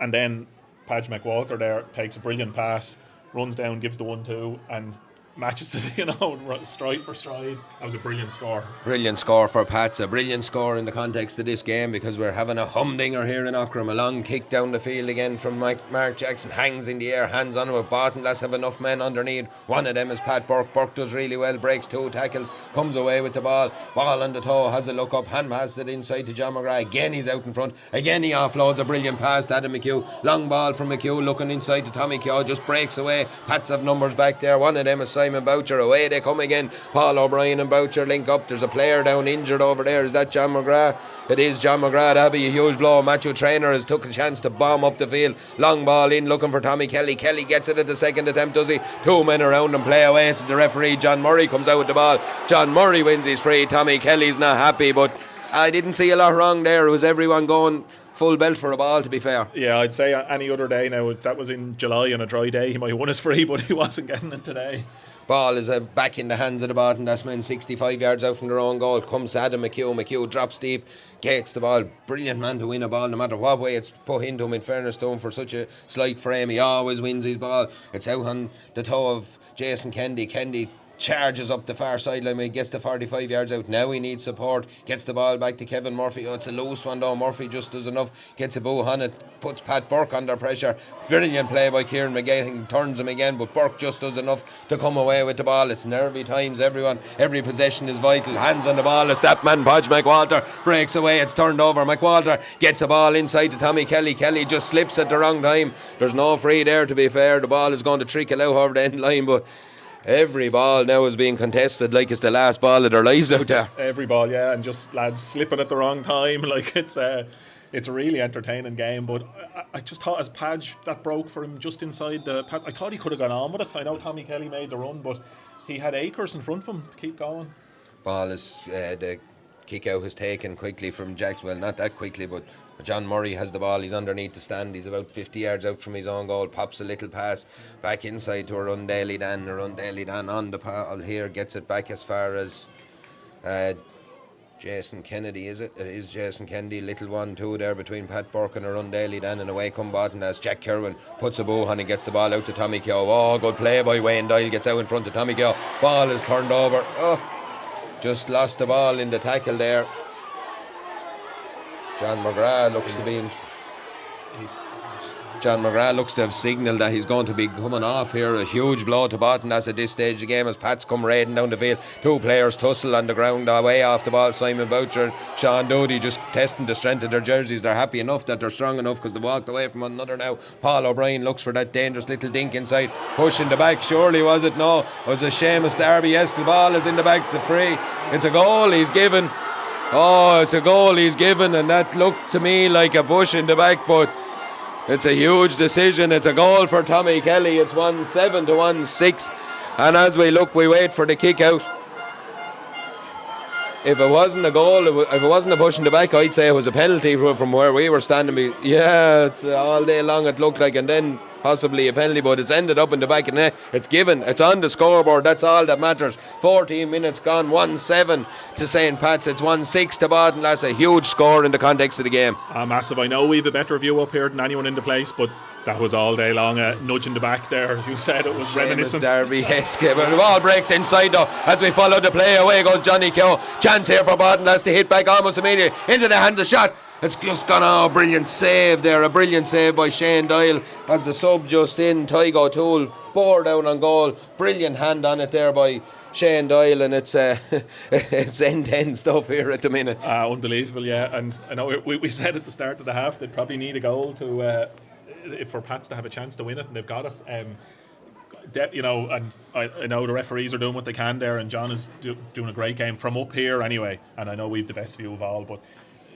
And then Padge McWalter there takes a brilliant pass, runs down, gives the 1-2, and matches it, stride for stride. That was a brilliant score. Brilliant score for Pats. A brilliant score in the context of this game, because we're having a humdinger here in Aughrim. A long kick down the field again from Mark Jackson. Hangs in the air, hands on him. Baltinglass have enough men underneath. One of them is Pat Burke. Burke does really well, breaks 2 tackles, comes away with the ball. Ball on the toe, has a look up, hand passes it inside to John McGrath. Again he's out in front. Again he offloads a brilliant pass to Adam McHugh. Long ball from McHugh, looking inside to Tommy Keogh. Just breaks away. Pats have numbers back there. One of them is Simon Boucher. Away they come again. Paul O'Brien and Boucher link up. There's a player down injured over there. Is that John McGrath? It is John McGrath. That'll be a huge blow. Matthew Traynor has took a chance to bomb up the field. Long ball in, looking for Tommy Kelly. Kelly gets it at the second attempt, does he? 2 men around him, play away. So the referee John Murray comes out with the ball. John Murray wins his free. Tommy Kelly's not happy, but I didn't see a lot wrong there. It was everyone going full belt for a ball, to be fair. Yeah, I'd say any other day now, if that was in July on a dry day, he might have won his free, but he wasn't getting it today. Ball is back in the hands of the Baltinglass men, 65 yards out from their own goal. Comes to Adam McHugh. McHugh drops deep, gets the ball. Brilliant man to win a ball, no matter what way it's put into him. In fairness to him, for such a slight frame, he always wins his ball. It's out on the toe of Jason Kennedy. Kennedy charges up the far sideline. He gets the 45 yards out. Now he needs support. Gets the ball back to Kevin Murphy. It's a loose one though. Murphy just does enough. Gets a bow on it. Puts Pat Burke under pressure. Brilliant play by Kieran McGahey. Turns him again, but Burke just does enough to come away with the ball. It's nervy times, everyone. Every possession is vital. Hands on the ball. A step man, Podge McWalter, breaks away. It's turned over. McWalter gets a ball inside to Tommy Kelly. Kelly just slips at the wrong time. There's no free there, to be fair. The ball is going to trickle out over the end line, but every ball now is being contested like it's the last ball of their lives out there. Every ball, yeah, and just lads slipping at the wrong time. Like, it's a really entertaining game. But I just thought, as Padge, that broke for him just inside the. I thought he could have gone on with it. I know Tommy Kelly made the run, but he had acres in front of him to keep going. Ball is the kick out is taken quickly from Jacks. Well, not that quickly, but John Murray has the ball. He's underneath the stand. He's about 50 yards out from his own goal. Pops a little pass back inside to Arundeli Dan. Arundeli Dan on the ball here, gets it back as far as Jason Kennedy, is it? It is Jason Kennedy, little 1-2 there between Pat Burke and Arundel. Then and away come Baltinglass. Jack Kerwin puts a bow on and gets the ball out to Tommy Keogh. Oh, good play by Wayne Doyle, gets out in front of Tommy Keogh. Ball is turned over. Oh, just lost the ball in the tackle there. John McGrath looks to have signalled that he's going to be coming off here. A huge blow to Baltinglass at this stage of the game as Pats come raiding down the field. Two players tussle on the ground away off the ball. Simon Boucher and Sean Doody just testing the strength of their jerseys. They're happy enough that they're strong enough because they walked away from one another now. Paul O'Brien looks for that dangerous little dink inside. Push in the back, surely was it? No, it was a Seamus Darby. Yes, the ball is in the back. It's a free. It's a goal he's given. Oh, it's a goal he's given, and that looked to me like a push in the back, but it's a huge decision. It's a goal for Tommy Kelly. It's 1-7 to 1-6. And as we look, we wait for the kick out. If it wasn't a goal, if it wasn't a push in the back, I'd say it was a penalty from where we were standing. Yeah, it's all day long it looked like, and then possibly a penalty, but it's ended up in the back of the net. It's given. It's on the scoreboard. That's all that matters. 14 minutes gone. 1-7 to St. Pat's. It's 1-6 to Baltinglass. A huge score in the context of the game. Massive. I know we have a better view up here than anyone in the place, but that was all day long a nudge in the back there. You said it was reminiscent. Derby-esque. But the ball breaks inside though as we follow the play. Away goes Johnny Keogh. Chance here for Baltinglass to hit back almost immediately into the hand of shot. It's just gone. Oh, brilliant save there. A brilliant save by Shane Doyle as the sub just in. Tygo O'Toole bore down on goal. Brilliant hand on it there by Shane Doyle, and it's it's end-to-end stuff here at the minute. Unbelievable, yeah. And I know we said at the start of the half they'd probably need a goal to for Pats to have a chance to win it, and they've got it. And I know the referees are doing what they can there, and John is doing a great game from up here anyway. And I know we've the best view of all, but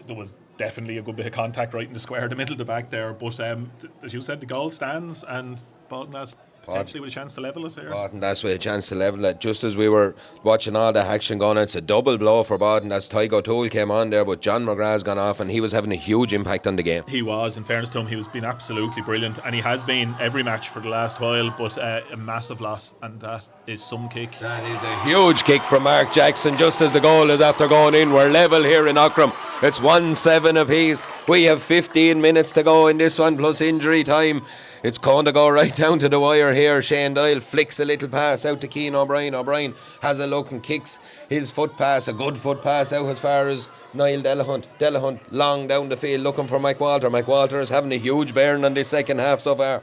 there was definitely a good bit of contact right in the square, the middle of the back there. But as you said, the goal stands, and Baltinglass potentially with a chance to level it there. Baltinglass with a chance to level it. Just as we were watching all the action going on, it's a double blow for Baltinglass. Tygo O'Toole came on there, but John McGrath's gone off, and he was having a huge impact on the game. He was, in fairness to him, he was been absolutely brilliant, and he has been every match for the last while, but a massive loss, and that is some kick. That is a huge kick from Mark Jackson just as the goal is after going in. We're level here in Aughrim. It's 1-7 apiece. We have 15 minutes to go in this one plus injury time. It's going to go right down to the wire here. Shane Doyle flicks a little pass out to Keenan O'Brien. O'Brien has a look and kicks his foot pass, a good foot pass out as far as Niall Delahunt. Delahunt long down the field looking for Mike Walter. Mike Walter is having a huge bearing on this second half so far.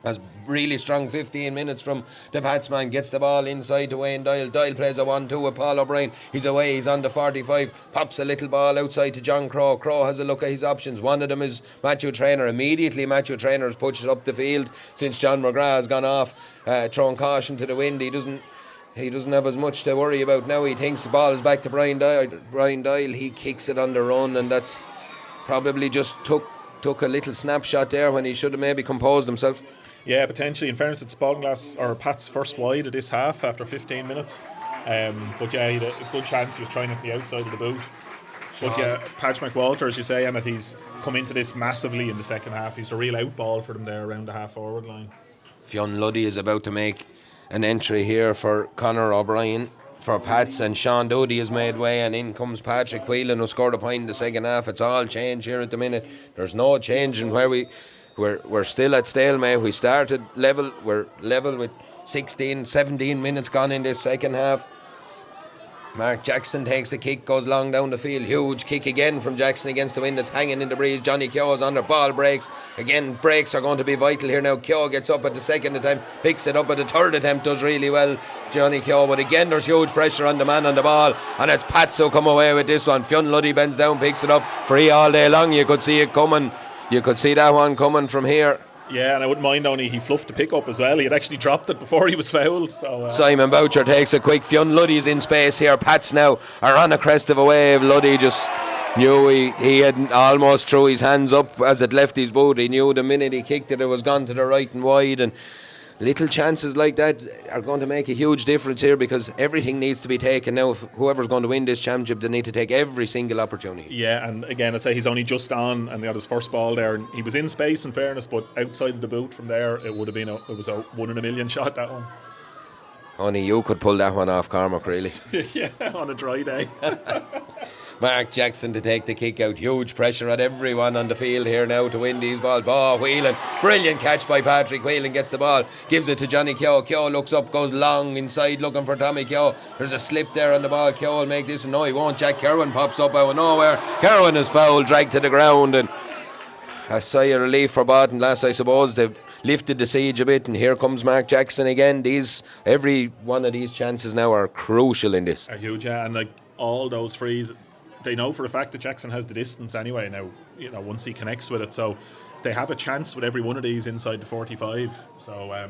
Has really strong 15 minutes from the batsman, gets the ball inside to Wayne Doyle. Doyle plays a 1-2 with Paul O'Brien. He's away, he's on the 45, pops a little ball outside to John Crowe. Crowe has a look at his options. One of them is Matthew Traynor. Immediately Matthew Traynor has pushed it up the field since John McGrath has gone off, throwing caution to the wind. He doesn't have as much to worry about now. He thinks the ball is back to Brian Doyle. He kicks it on the run, and that's probably just took a little snapshot there when he should have maybe composed himself. Yeah, potentially. In fairness, it's Baltinglass or Pat's first wide of this half after 15 minutes. But yeah, he had a good chance. He was trying at the outside of the boot. But yeah, Padge McWalter, as you say, Emmett, he's come into this massively in the second half. He's the real out ball for them there around the half forward line. Fionn Luddy is about to make an entry here for Conor O'Brien for Pats, and Sean Doody has made way, and in comes Patrick Whelan, who scored a point in the second half. It's all change here at the minute. There's no change in where we're still at stalemate. We started level. We're level with 17 minutes gone in this second half. Mark Jackson takes a kick, goes long down the field. Huge kick again from Jackson against the wind. It's hanging in the breeze. Johnny Keogh's under. Ball breaks. Again, breaks are going to be vital here now. Keogh gets up at the second attempt, picks it up at the third attempt, does really well, Johnny Keogh. But again, there's huge pressure on the man on the ball, and it's Pats who come away with this one. Fionn Luddy bends down, picks it up. Free all day long. You could see it coming. You could see that one coming from here. Yeah, and I wouldn't mind only he fluffed the pick up as well. He had actually dropped it before he was fouled. So Simon Boucher takes a quick. Fionn Luddy's in space here. Pats now are on a crest of a wave. Luddy just knew he had almost threw his hands up as it left his boot. He knew the minute he kicked it was gone to the right and wide, and little chances like that are going to make a huge difference here, because everything needs to be taken now. If whoever's going to win this championship, they need to take every single opportunity. Yeah, and again, I'd say he's only just on and got his first ball there, and he was in space in fairness, but outside of the boot from there, it would have been it was a 1 in a million shot, that one. Only you could pull that one off, Cormac, really. Yeah, on a dry day. Mark Jackson to take the kick out. Huge pressure on everyone on the field here now to win these balls. Whelan. Brilliant catch by Patrick. Whelan gets the ball, gives it to Johnny Keogh. Keogh looks up, goes long inside looking for Tommy Keogh. There's a slip there on the ball. Keogh will make this. No, he won't. Jack Kerwin pops up out of nowhere. Kerwin is fouled, dragged to the ground, and a sigh of relief for Baltinglass, I suppose. They've lifted the siege a bit, and here comes Mark Jackson again. Every one of these chances now are crucial in this. Are huge, yeah, and like all those frees, they know for a fact that Jackson has the distance anyway now, once he connects with it, so they have a chance with every one of these inside the 45. So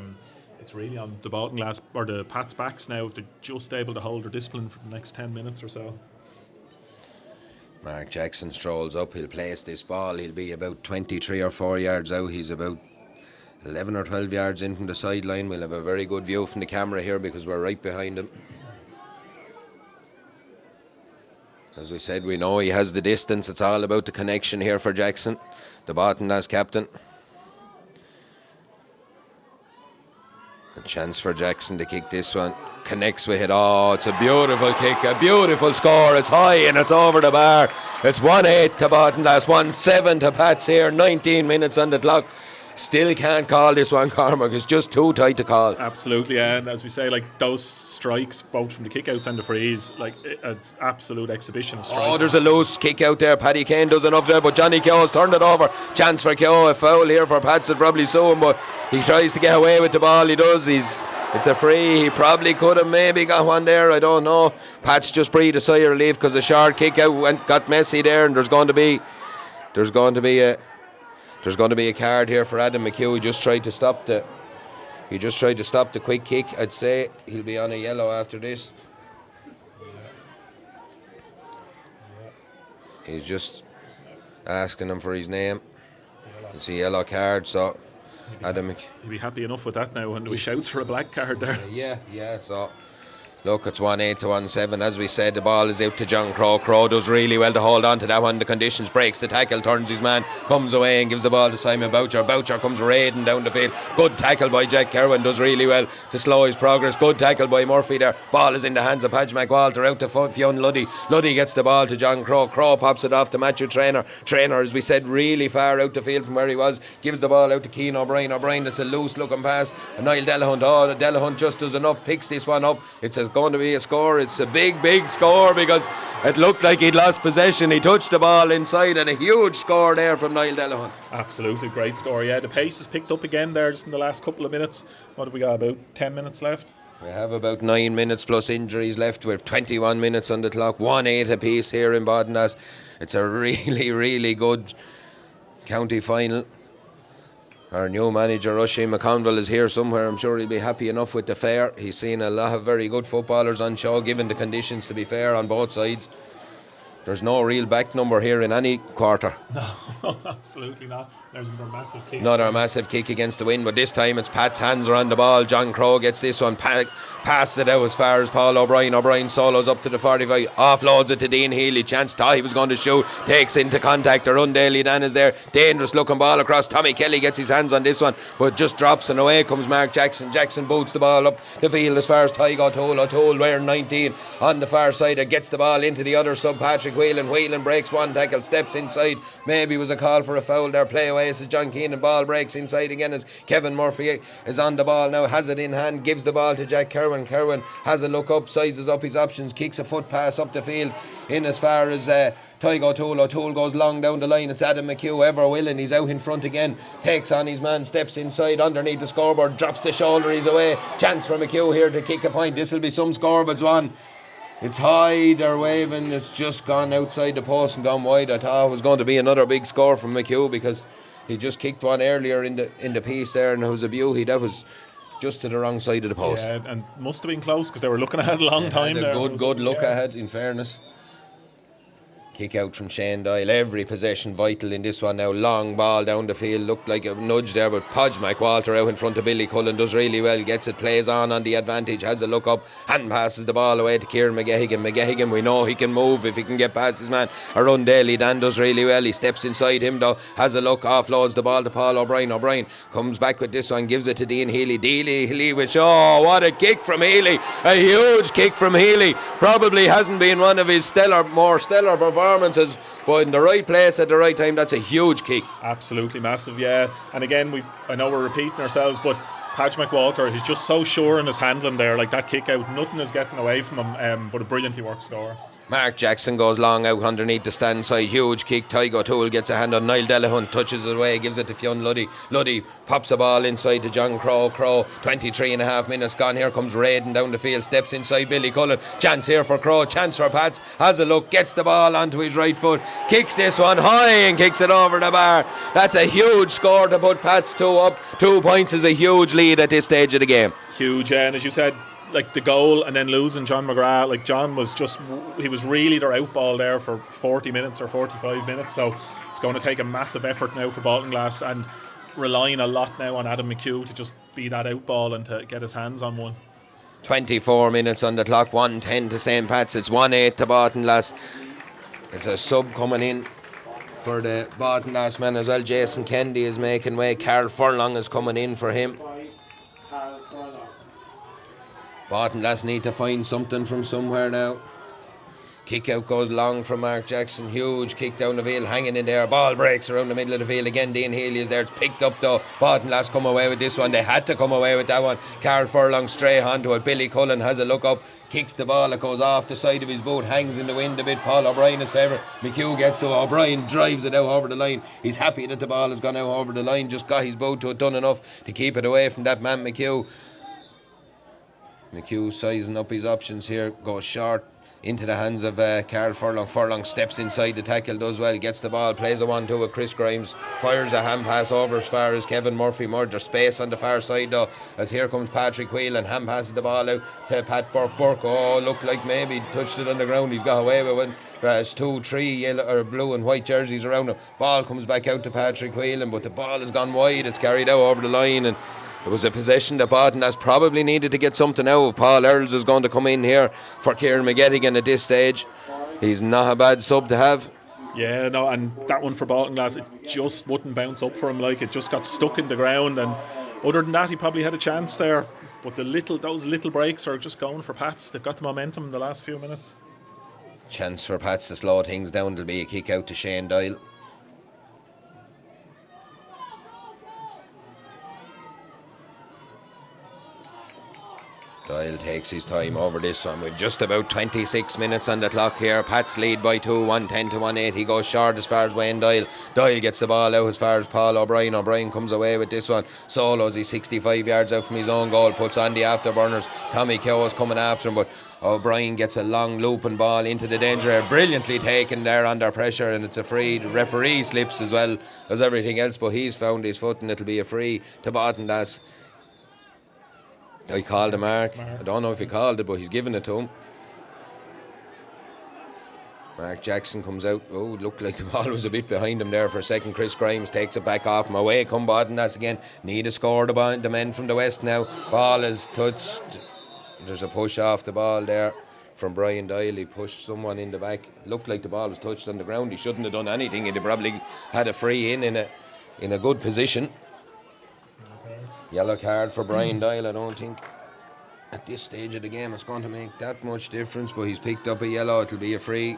it's really on the Baltinglass or the Pats' backs now if they're just able to hold their discipline for the next 10 minutes or so. Mark Jackson strolls up, he'll place this ball, he'll be about 23 or 4 yards out. He's about 11 or 12 yards in from the sideline. We'll have a very good view from the camera here because we're right behind him. As we said, we know he has the distance. It's all about the connection here for Jackson, the Baltinglass captain. A chance for Jackson to kick this one. Connects with it. Oh, it's a beautiful kick, a beautiful score. It's high and it's over the bar. It's 1-8 to Baltinglass, 1-7 to Pats here. 19 minutes on the clock. Still can't call this one, Cormac. It's just too tight to call. Absolutely, and as we say, like those strikes, both from the kickouts and the frees, like it's absolute exhibition of striking. Oh, there's a loose kick out there. Paddy Kane does enough there, but Johnny Keogh's turned it over. Chance for Keogh, a foul here for Pats. It'll probably sue him, but he tries to get away with the ball. He does. It's a free. He probably could have maybe got one there. I don't know. Pats just breathed a sigh of relief because the short kick out got messy there, and there's going to be a card here for Adam McHugh. He just tried to stop the quick kick. I'd say he'll be on a yellow after this. He's just asking him for his name. It's a yellow card, so Adam McHugh. He'll be happy enough with that now when there was shouts for a black card there. Yeah, so look, it's 1-8 to 1-7. As we said, the ball is out to John Crow. Crow does really well to hold on to that one. The conditions, breaks the tackle, turns his man, comes away and gives the ball to Simon Boucher. Boucher comes raiding down the field. Good tackle by Jack Kerwin, does really well to slow his progress. Good tackle by Murphy there. Ball is in the hands of Padge McWalter, out to Fionn Luddy. Luddy gets the ball to John Crow. Crow pops it off to Matthew Traynor. Traynor, as we said, really far out the field from where he was. Gives the ball out to Keenan O'Brien. O'Brien, that's a loose looking pass. And Niall Delahunt, Delahunt just does enough, picks this one up. It's going to be a score. It's a big score because it looked like he'd lost possession. He touched the ball inside, and a huge score there from Niall Delahunt. Absolutely great score. Yeah, the pace has picked up again there just in the last couple of minutes. What have we got, about 10 minutes left? We have about 9 minutes plus injuries left. We have 21 minutes on the clock. 1-8 apiece here in Baltinglass. It's a really good county final. Our new manager, Oisin McConville, is here somewhere. I'm sure he'll be happy enough with the fare. He's seen a lot of very good footballers on show, given the conditions, to be fair, on both sides. There's no real back number here in any quarter. No, absolutely not. There's another massive kick. Another massive kick against the wind, but this time it's Pat's hands are on the ball. John Crow gets this one, passes it out as far as Paul O'Brien. O'Brien solos up to the 45, offloads it to Dean Healy. Chance thought he was going to shoot, takes into contact. Daly Dan is there. Dangerous looking ball across. Tommy Kelly gets his hands on this one, but just drops, and away comes Mark Jackson. Jackson boots the ball up the field as far as Tygo O'Toole. O'Toole wearing 19 on the far side. It gets the ball into the other sub, Patrick Whelan. Whelan breaks one tackle, steps inside. Maybe was a call for a foul there. Play away as John Keenan. Ball breaks inside again as Kevin Murphy is on the ball now, has it in hand, gives the ball to Jack Kerwin. Kerwin has a look up, sizes up his options, kicks a foot pass up the field in as far as Tygo O'Toole. O'Toole goes long down the line. It's Adam McHugh, ever willing. He's out in front again, takes on his man, steps inside underneath the scoreboard, drops the shoulder, he's away. Chance for McHugh here to kick a point. This will be some score, but it's one. It's high, they're waving. It's just gone outside the post and gone wide. I thought it was going to be another big score from McHugh because he just kicked one earlier in the piece there, and it was a beauty. That was just to the wrong side of the post. Yeah, and must have been close because they were looking ahead a long time there. Good look ahead, in fairness. Kick out from Shane Doyle. Every possession vital in this one now. Long ball down the field. Looked like a nudge there, but Podge McWalter out in front of Billy Cullen does really well. Gets it, plays on the advantage. Has a look up. Hand passes the ball away to Kieran McGehigan. McGehigan, we know he can move if he can get past his man. Around Daly. Dan does really well. He steps inside him though. Has a look. Offloads the ball to Paul O'Brien. O'Brien comes back with this one. Gives it to Dean Healy. Healy which, oh, what a kick from Healy. A huge kick from Healy. Probably hasn't been one of his more stellar performances, but in the right place at the right time. That's a huge kick. Absolutely massive, yeah. And again, I know we're repeating ourselves, but Padge McWalter, he's just so sure in his handling there, like that kick out, nothing is getting away from him, but a brilliantly worked score. Mark Jackson goes long out underneath the stand side. Huge kick. Tygo O'Toole gets a hand on Niall Delahunt. Touches it away. Gives it to Fionn Luddy. Luddy pops the ball inside to John Crow. 23 and a half minutes gone. Here comes Raiden down the field. Steps inside Billy Cullen. Chance here for Crow. Chance for Pats. Has a look. Gets the ball onto his right foot. Kicks this one high and kicks it over the bar. That's a huge score to put Pats 2 up. 2 points is a huge lead at this stage of the game. Huge, and as you said, like the goal and then losing John McGrath, like John was he was really their outball there for 40 minutes or 45 minutes, so it's going to take a massive effort now for Baltinglass and relying a lot now on Adam McHugh to just be that outball and to get his hands on one. 24 minutes on the clock, 1-10 to St. Pat's, it's 1-8 to Baltinglass. It's a sub coming in for the Baltinglass man as well. Jason Kennedy is making way. Carl Furlong is coming in for him. Baltinglass need to find something from somewhere now. Kick out goes long from Mark Jackson. Huge kick down the field, hanging in there. Ball breaks around the middle of the field again. Dean Healy is there. It's picked up though. Baltinglass come away with this one. They had to come away with that one. Carl Furlong straight onto it. Billy Cullen has a look up. Kicks the ball. It goes off the side of his boot. Hangs in the wind a bit. Paul O'Brien is favourite. McHugh gets to O'Brien. Drives it out over the line. He's happy that the ball has gone out over the line. Just got his boot to it. Done enough to keep it away from that man McHugh. McHugh sizing up his options here. Goes short into the hands of Carl Furlong. Furlong steps inside the tackle, does well, gets the ball, plays a 1-2 with Chris Grimes, fires a hand pass over as far as Kevin Murphy. There's space on the far side though, as here comes Patrick Whelan. Hand passes the ball out to Pat Burke. Oh, looked like maybe touched it on the ground. He's got away with it. There's 2-3 yellow or blue and white jerseys around him. Ball comes back out to Patrick Whelan, but the ball has gone wide. It's carried out over the line, and it was a possession that Baltinglass probably needed to get something out of. Paul Earls is going to come in here for Kieran McGettigan at this stage. He's not a bad sub to have. Yeah, no, and that one for Baltinglass, it just wouldn't bounce up for him. Like, it just got stuck in the ground, and other than that, he probably had a chance there. But those little breaks are just going for Pats. They've got the momentum in the last few minutes. Chance for Pats to slow things down. There'll be a kick out to Shane Doyle. Doyle takes his time over this one with just about 26 minutes on the clock here. Pats lead by 2, 1-10 to 1-8. He goes short as far as Wayne Doyle. Doyle gets the ball out as far as Paul O'Brien. O'Brien comes away with this one. Solos, he's 65 yards out from his own goal. Puts on the afterburners. Tommy Keogh is coming after him, but O'Brien gets a long looping ball into the danger area. Brilliantly taken there under pressure, and it's a free. The referee slips as well as everything else, but he's found his foot and it'll be a free to Baltinglass. I called a mark. I don't know if he called it, but he's given it to him. Mark Jackson comes out. Oh, it looked like the ball was a bit behind him there for a second. Chris Grimes takes it back off him. Away come Baltinglass again. Need to score the men from the west now. Ball is touched. There's a push off the ball there from Brian Doyle. He pushed someone in the back. It looked like the ball was touched on the ground. He shouldn't have done anything. He'd probably had a free in a good position. Yellow card for Brian Doyle. I don't think at this stage of the game it's going to make that much difference, but he's picked up a yellow. It'll be a free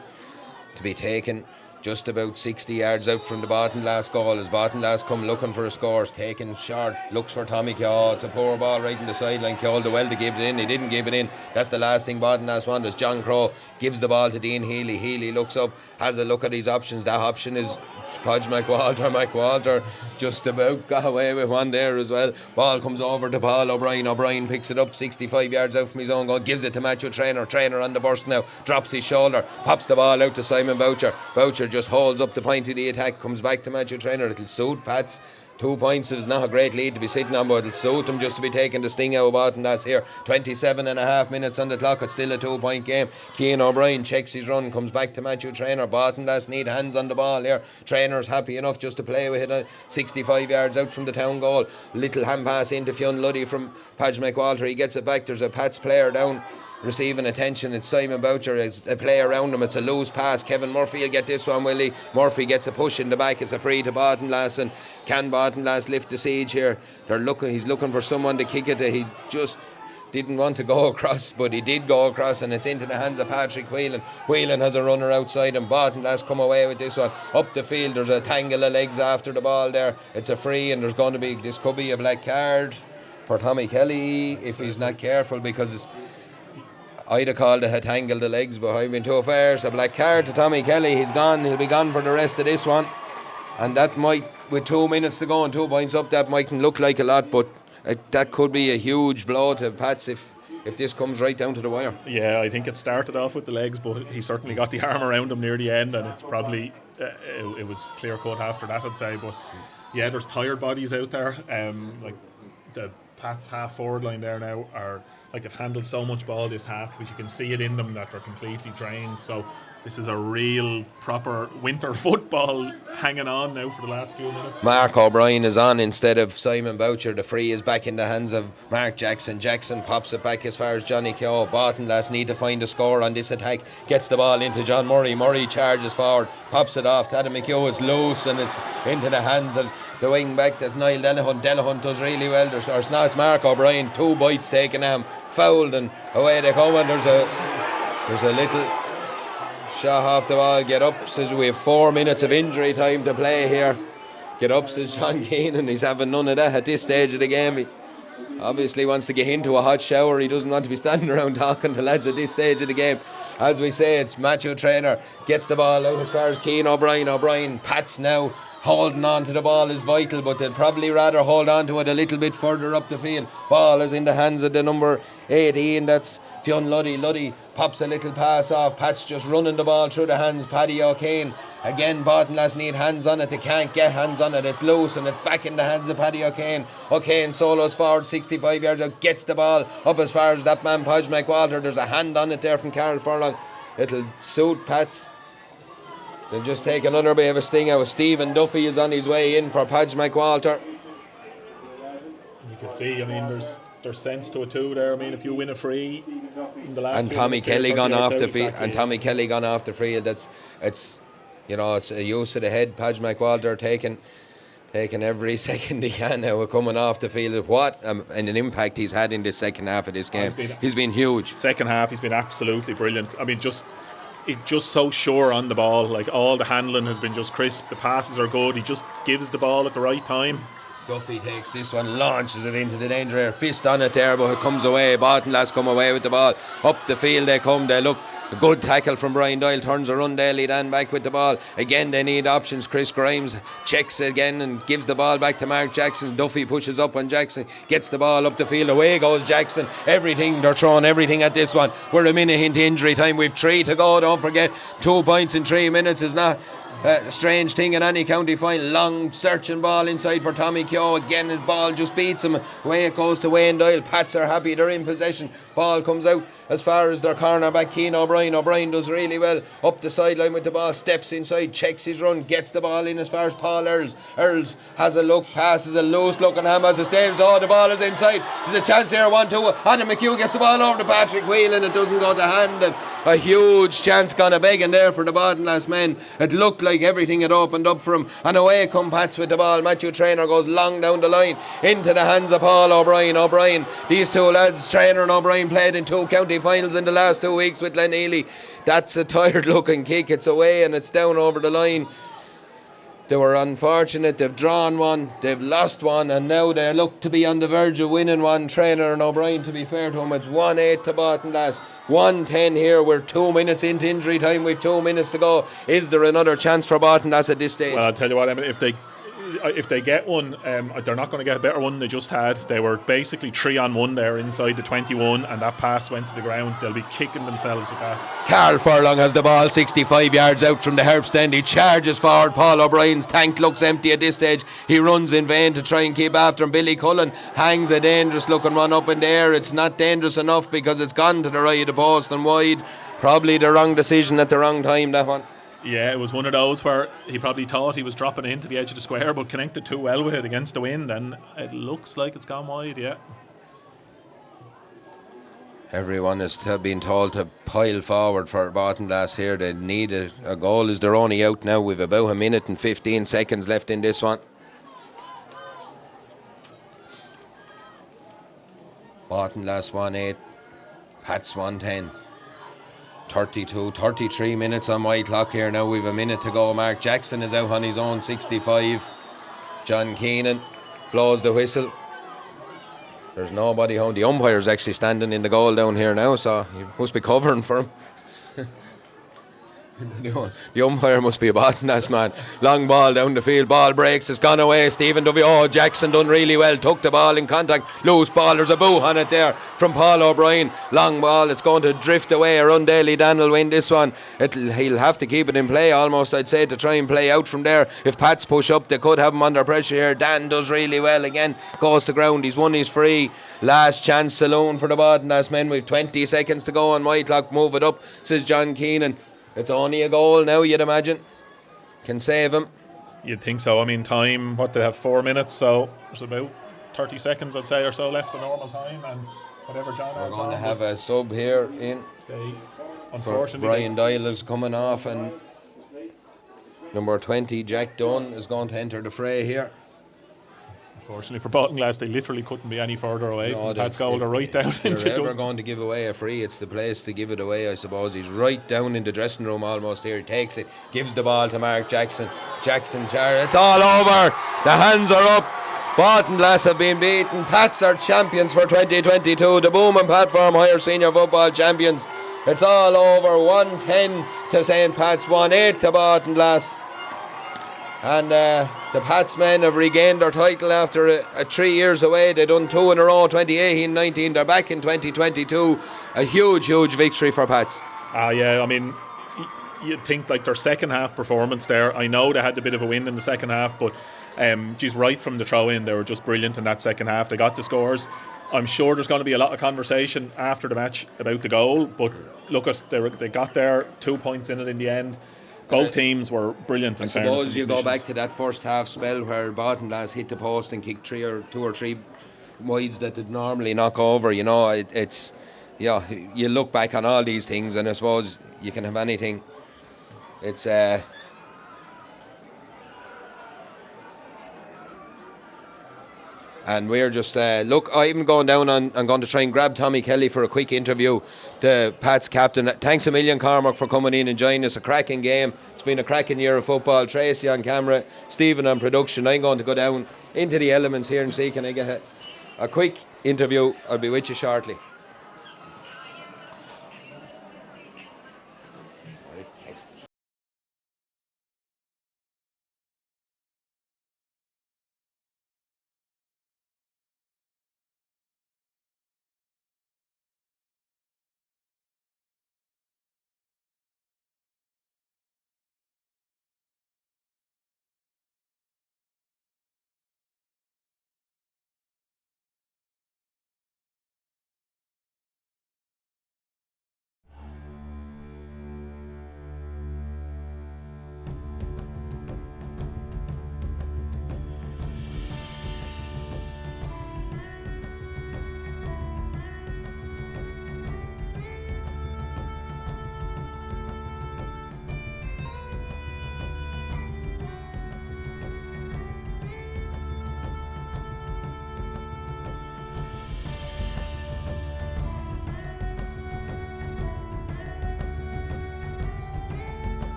to be taken just about 60 yards out from the Baltinglass goal as Baltinglass come looking for a score. It's taken short, looks for Tommy Keogh. It's a poor ball right in the sideline. Keogh did well to give it in. He didn't give it in. That's the last thing Baltinglass wanted. As John Crow gives the ball to Dean Healy. Healy looks up, has a look at his options. That option is Podge McWalter. McWalter just about got away with one there as well. Ball comes over to Paul O'Brien. O'Brien picks it up 65 yards out from his own goal. Gives it to Matthew Traynor. Traynor on the burst now. Drops his shoulder. Pops the ball out to Simon Boucher. Boucher just holds up the point of the attack. Comes back to Matthew Traynor. It'll suit Pats. 2 points is not a great lead to be sitting on, but it'll suit them just to be taking the sting out of Baltinglass here. 27 and a half minutes on the clock. It's still a 2-point game. Keenan O'Brien checks his run, comes back to Matthew Traynor. Baltinglass need hands on the ball here. Traynor's happy enough just to play with it. 65 yards out from the town goal. Little hand pass into Fionn Luddy from Padge McWalter. He gets it back. There's a Pats player down receiving attention. It's Simon Boucher. It's a play around him. It's a loose pass. Kevin Murphy will get this one, will he? Murphy gets a push in the back. It's a free to Baltinglass, and can Baltinglass lift the siege here? He's looking for someone to kick it to. He just didn't want to go across, but he did go across, and it's into the hands of Patrick Whelan. Whelan has a runner outside, and Baltinglass come away with this one up the field. There's a tangle of legs after the ball there. It's a free, and this could be a black card for Tommy Kelly if he's not careful, because I'd have called it a tangle the legs, but I've been too fair. It's a black card to Tommy Kelly. He's gone. He'll be gone for the rest of this one. And that might, with 2 minutes to go and 2 points up, that mightn't look like a lot, but that could be a huge blow to Pats if this comes right down to the wire. Yeah, I think it started off with the legs, but he certainly got the arm around him near the end, and it's probably it was clear cut after that, I'd say. But yeah, there's tired bodies out there. Like the Pats half forward line there now are like, they've handled so much ball this half, but you can see it in them that they're completely drained. So this is a real proper winter football hanging on now for the last few minutes. Mark O'Brien is on instead of Simon Boucher. The free is back in the hands of Mark Jackson. Jackson pops it back as far as Johnny Keogh. Baltinglass need to find a score on this attack. Gets the ball into John Murray. Murray charges forward, pops it off to Adam McHugh. It's loose, and it's into the hands of the wing back. That's Niall Delahunt. Delahunt does really well. It's Mark O'Brien. 2 bites taken him, fouled, and away they come. And there's a little shot off the ball. Get up, says we have 4 minutes of injury time to play here. Get up, says Sean Keenan. He's having none of that at this stage of the game. He obviously wants to get into a hot shower. He doesn't want to be standing around talking to lads at this stage of the game. As we say, it's Matthew Traynor gets the ball out as far as Keenan O'Brien. O'Brien pats now. Holding on to the ball is vital, but they'd probably rather hold on to it a little bit further up the field. Ball is in the hands of the number 18, that's Fionn Luddy. Luddy pops a little pass off. Pat's just running the ball through the hands. Paddy O'Kane. Again, Baltinglass need hands on it. They can't get hands on it. It's loose, and it's back in the hands of Paddy O'Kane. O'Kane solos forward 65 yards out. Gets the ball up as far as that man, Padge McWalter. There's a hand on it there from Carol Furlong. It'll suit Pats. They'll just take another bit of a sting out. Stephen Duffy is on his way in for Padge McWalter. You can see, I mean, there's sense to it too there. I mean, if you win a free in the last and Tommy Kelly gone off the field, and Tommy Kelly gone off the field. It's a use of the head. Padge McWalter taking every second he can now coming off the field. What and an impact he's had in this second half of this game. He's been huge. Second half, he's been absolutely brilliant. I mean, just so sure on the ball. Like, all the handling has been just crisp. The passes are good. He just gives the ball at the right time. Duffy takes this one, launches it into the danger area. Fist on it there, but it comes away. Baltinglass come away with the ball. Up the field they come. They look. A good tackle from Brian Doyle. Turns a run. Daly Dan back with the ball. Again, they need options. Chris Grimes checks again and gives the ball back to Mark Jackson. Duffy pushes up on Jackson. Gets the ball up the field. Away goes Jackson. They're throwing everything at this one. We're a minute into injury time. We've 3 to go. Don't forget, 2 points in 3 minutes is not a strange thing in any county final. Long searching ball inside for Tommy Keogh. Again, his ball just beats him. Away it goes to Wayne Doyle. Pats are happy. They're in possession. Ball comes out as far as their cornerback, Keenan O'Brien. O'Brien does really well up the sideline with the ball. Steps inside, checks his run, gets the ball in as far as Paul Earls. Earls has a look, passes a loose look on him as it stays. Oh, the ball is inside. There's a chance here, 1-2. Adam McHugh gets the ball over to Patrick Whelan, and it doesn't go to hand. And a huge chance gone a begging there for the Baltinglass men. It looked like everything had opened up for him, and away come Pats with the ball. Matthew Traynor goes long down the line into the hands of Paul O'Brien. These two lads, Traynor and O'Brien, played in 2 county finals in the last 2 weeks with Gleneely. That's a tired looking kick. It's away and it's down over the line. They were unfortunate. They've drawn one, they've lost one, and now they look to be on the verge of winning one. Traynor and O'Brien, to be fair to them, it's 1-8 to Baltinglass. 1-10 here. We're 2 minutes into injury time. We've 2 minutes to go. Is there another chance for Baltinglass at this stage? Well, I'll tell you what, I mean, if they if they get one, they're not going to get a better one than they just had. They were basically 3-on-1 there inside the 21, and that pass went to the ground. They'll be kicking themselves with that. Carl Furlong has the ball 65 yards out from the herb stand. He charges forward. Paul O'Brien's tank looks empty at this stage. He runs in vain to try and keep after him. Billy Cullen hangs a dangerous looking run up in the air. It's not dangerous enough because it's gone to the right of the post and wide. Probably the wrong decision at the wrong time, that one. Yeah, it was one of those where he probably thought he was dropping into the edge of the square, but connected too well with it against the wind, and it looks like it's gone wide, yeah. Everyone is being told to pile forward for Baltinglass here. They need a goal as they're only out now. We've about a minute and 15 seconds left in this one. Baltinglass 1-8, Pats 1-10. 33 minutes on my clock here now. We've a minute to go. Mark Jackson is out on his own 65. John Keenan blows the whistle. There's nobody home. The umpire's actually standing in the goal down here now, so he must be covering for him. The umpire must be a Baltinglass man. Long ball down the field, ball breaks, it's gone away. Stephen Dovey, Jackson done really well, took the ball in contact, loose ball, there's a boo on it there from Paul O'Brien. Long ball, it's going to drift away. Arundel Dan will win this one. He'll have to keep it in play almost, I'd say, to try and play out from there. If Pats push up, they could have him under pressure here. Dan does really well again, goes to ground, he's won his free. Last chance saloon for the Baltinglass men. We've 20 seconds to go on my clock. Move it up, says John Keenan. It's only a goal now, you'd imagine. Can save him. You'd think so. I mean, time, they have 4 minutes, so there's about 30 seconds, I'd say, or so left of normal time, and whatever John We're adds going to on, have a sub here in. Unfortunately, Brian Doyle is coming off, and number 20, Jack Dunn, is going to enter the fray here. Unfortunately for Baltinglass, they literally couldn't be any further away from Pat's goal. They're right down If into you're ever Dunn. going to give away a free, it's the place to give it away, I suppose. He's right down in the dressing room almost here. He takes it, gives the ball to Mark Jackson. It's all over. The hands are up. Baltinglass have been beaten. Pats are champions for 2022. The Bowman Platform Higher Senior Football champions. It's all over. 110 to St. Pat's, 1-8 to Baltinglass. And the Pats men have regained their title after a 3 years away. They've done 2 in a row, 2018-19. They're back in 2022. A huge, huge victory for Pats. Yeah, I mean, you'd think like their second half performance there. I know they had a bit of a win in the second half, but right from the throw in, they were just brilliant in that second half. They got the scores. I'm sure there's going to be a lot of conversation after the match about the goal, but look, they got there, 2 points in it in the end. Both teams were brilliant in fairness. I suppose you go back to that first half spell where Baltinglass hit the post and kicked 2 or 3 wides that they'd normally knock over. You know, it's you look back on all these things, and I suppose you can have anything. It's and we're just I'm going down on. I'm going to try and grab Tommy Kelly for a quick interview, the Pats captain. Thanks a million, Cormac, for coming in and joining us. A cracking game. It's been a cracking year of football. Tracy on camera, Stephen on production. I'm going to go down into the elements here and see can I get a quick interview. I'll be with you shortly.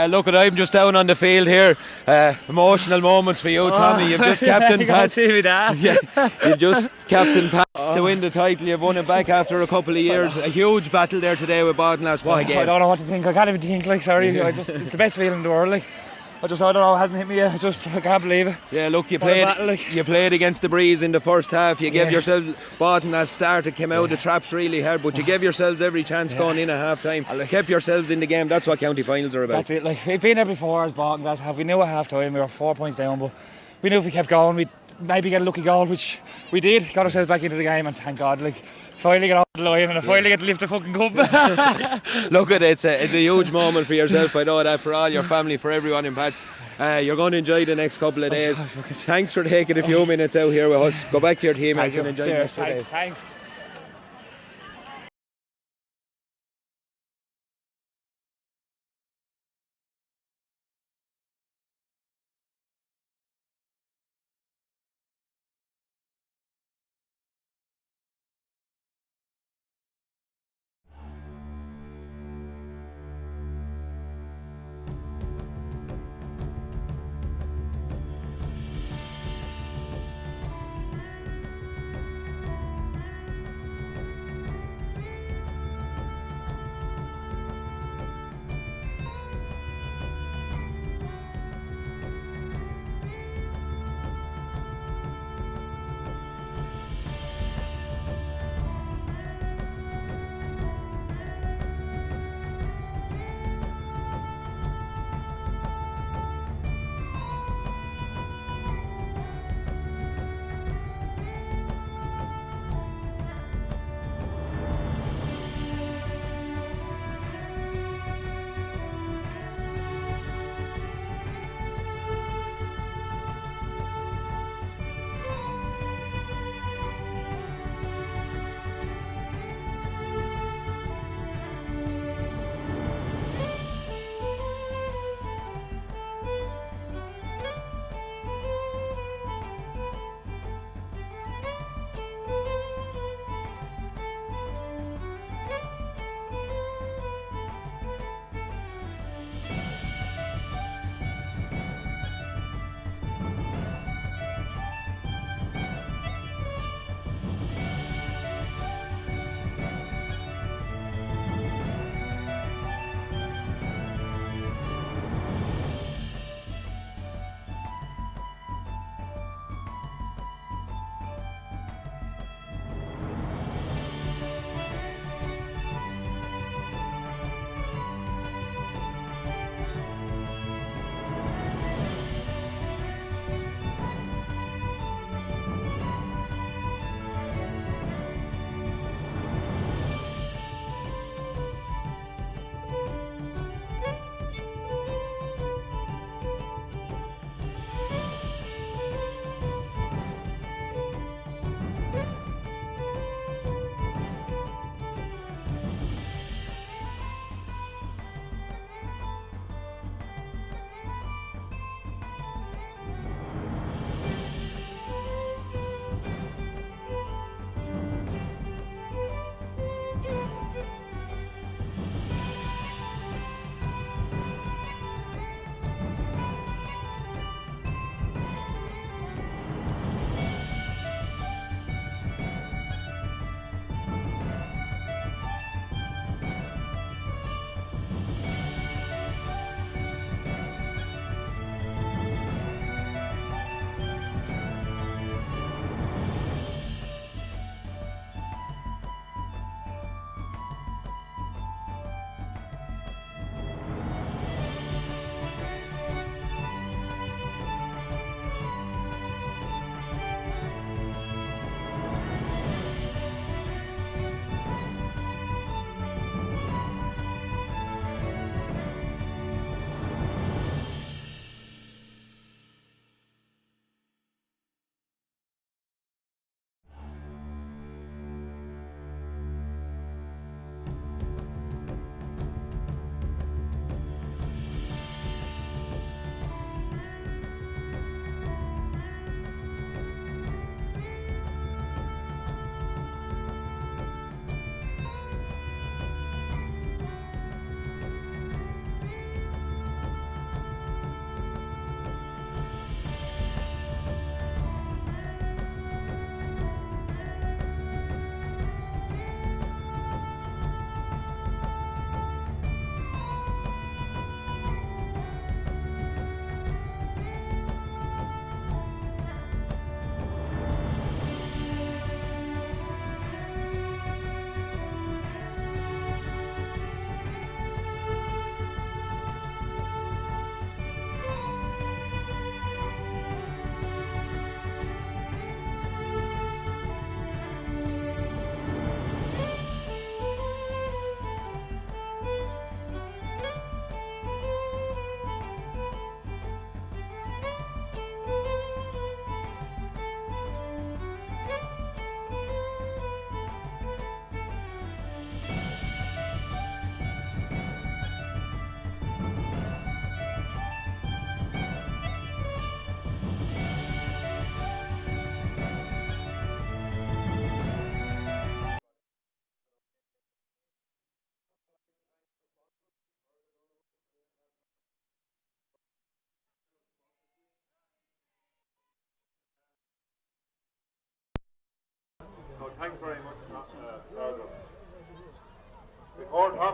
Look, I'm just down on the field here. Emotional moments for you, Tommy. You've just captain Pats. Yeah, you've just captain Pats to win the title. You've won it back after a couple of years. A huge battle there today with Baltinglass. What a game! I don't know what to think. I can't even think. Like, sorry, it's the best feeling in the world. Like, I don't know. It hasn't hit me yet. I can't believe it. Yeah, look, you What a battle, like. played against the breeze in the first half. You gave yourself Baltinglass started, came out the traps really hard, but you gave yourselves every chance going in at half time. Kept yourselves in the game. That's what county finals are about. That's it. Like, we've been there before as Baltinglass. We knew at half time we were 4 points down, but we knew if we kept going, we'd maybe get a lucky goal, which we did. Got ourselves back into the game, and thank God, like, finally get off the line and I finally get to lift the fucking cup. Look at it. It's a huge moment for yourself. I know that, for all your family, for everyone in Pats. You're going to enjoy the next couple of days. Thanks for taking a few minutes out here with us. Go back to your teammates and enjoy the next 2 days. Thanks.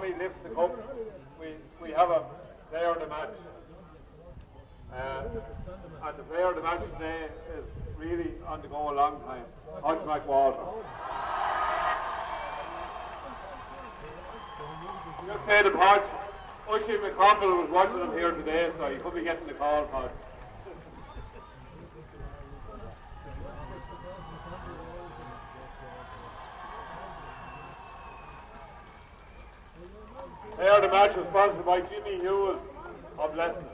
Robbie lifts the cup, we have a player of the match. And the player of the match today is really on the go a long time. Hutch Walter. Just say the Podge. Oisin McConville was watching him here today, so he could be getting the call, Podge. Player of the match was sponsored by Jimmy Hughes of Leslie.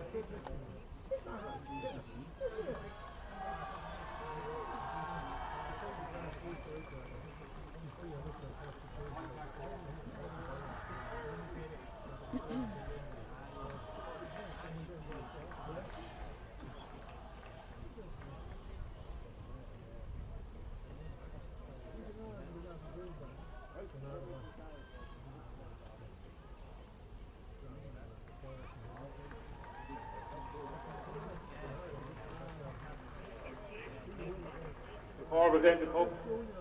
Before we end the cup,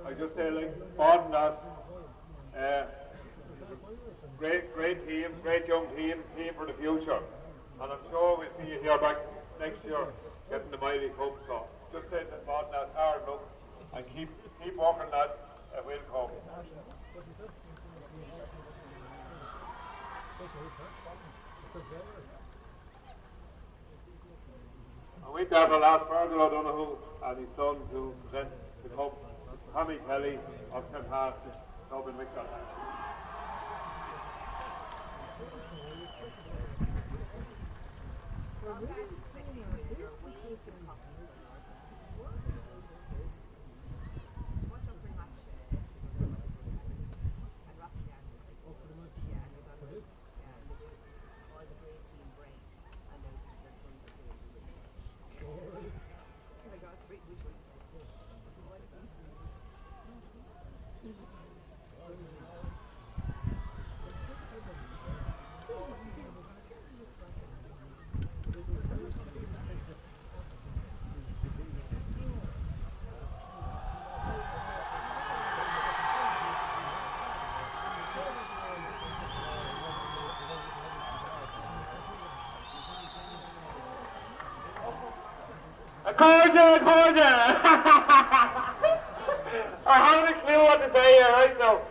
I just say like Baltinglass, great team, great young team for the future, and I'm sure we'll see you here back next year getting the Mighty Cup. So just say that Baltinglass hard luck and keep working, lads. It will come. And with that, I'll ask Fergal O'Donoghue and his son to present the cup, Tommy Kelly of St.Patricks, Dublin Wicklow. Cordial! I haven't a clue what to say here, right? So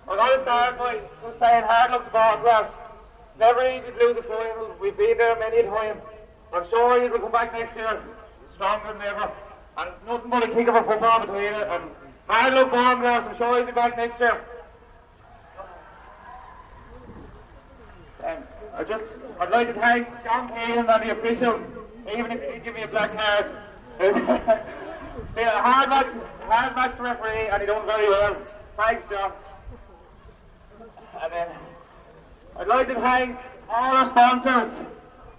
I'm going to start by just saying hard luck to Baltinglass. It's never easy to lose a final. We've been there many a time. I'm sure you will come back next year stronger than ever. And nothing but a kick of a football between it. And hard luck Baltinglass. I'm sure you'll be back next year. I'd like to thank John Keenan and the officials, even if he did give me a black card. Still a hard match to referee, and he done very well. Thanks, John. And then I'd like to thank all our sponsors,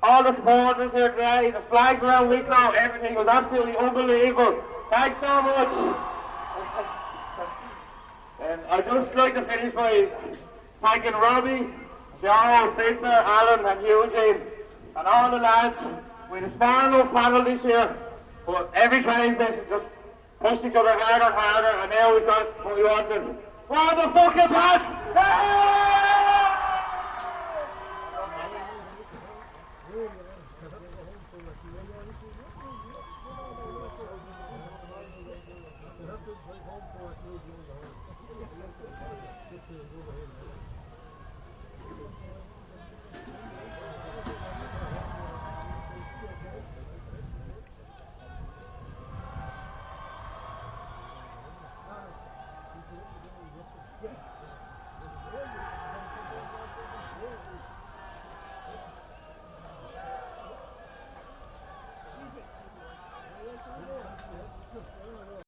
all the supporters here today, the flags around Wicklow, everything was absolutely unbelievable. Thanks so much. And I'd just like to finish by thanking Robbie, Joe, Fitzer, Alan and Eugene and all the lads. We had a small enough panel this year, but every training session just pushed each other harder and harder, and now we've got what we wanted. What the fucking Pats!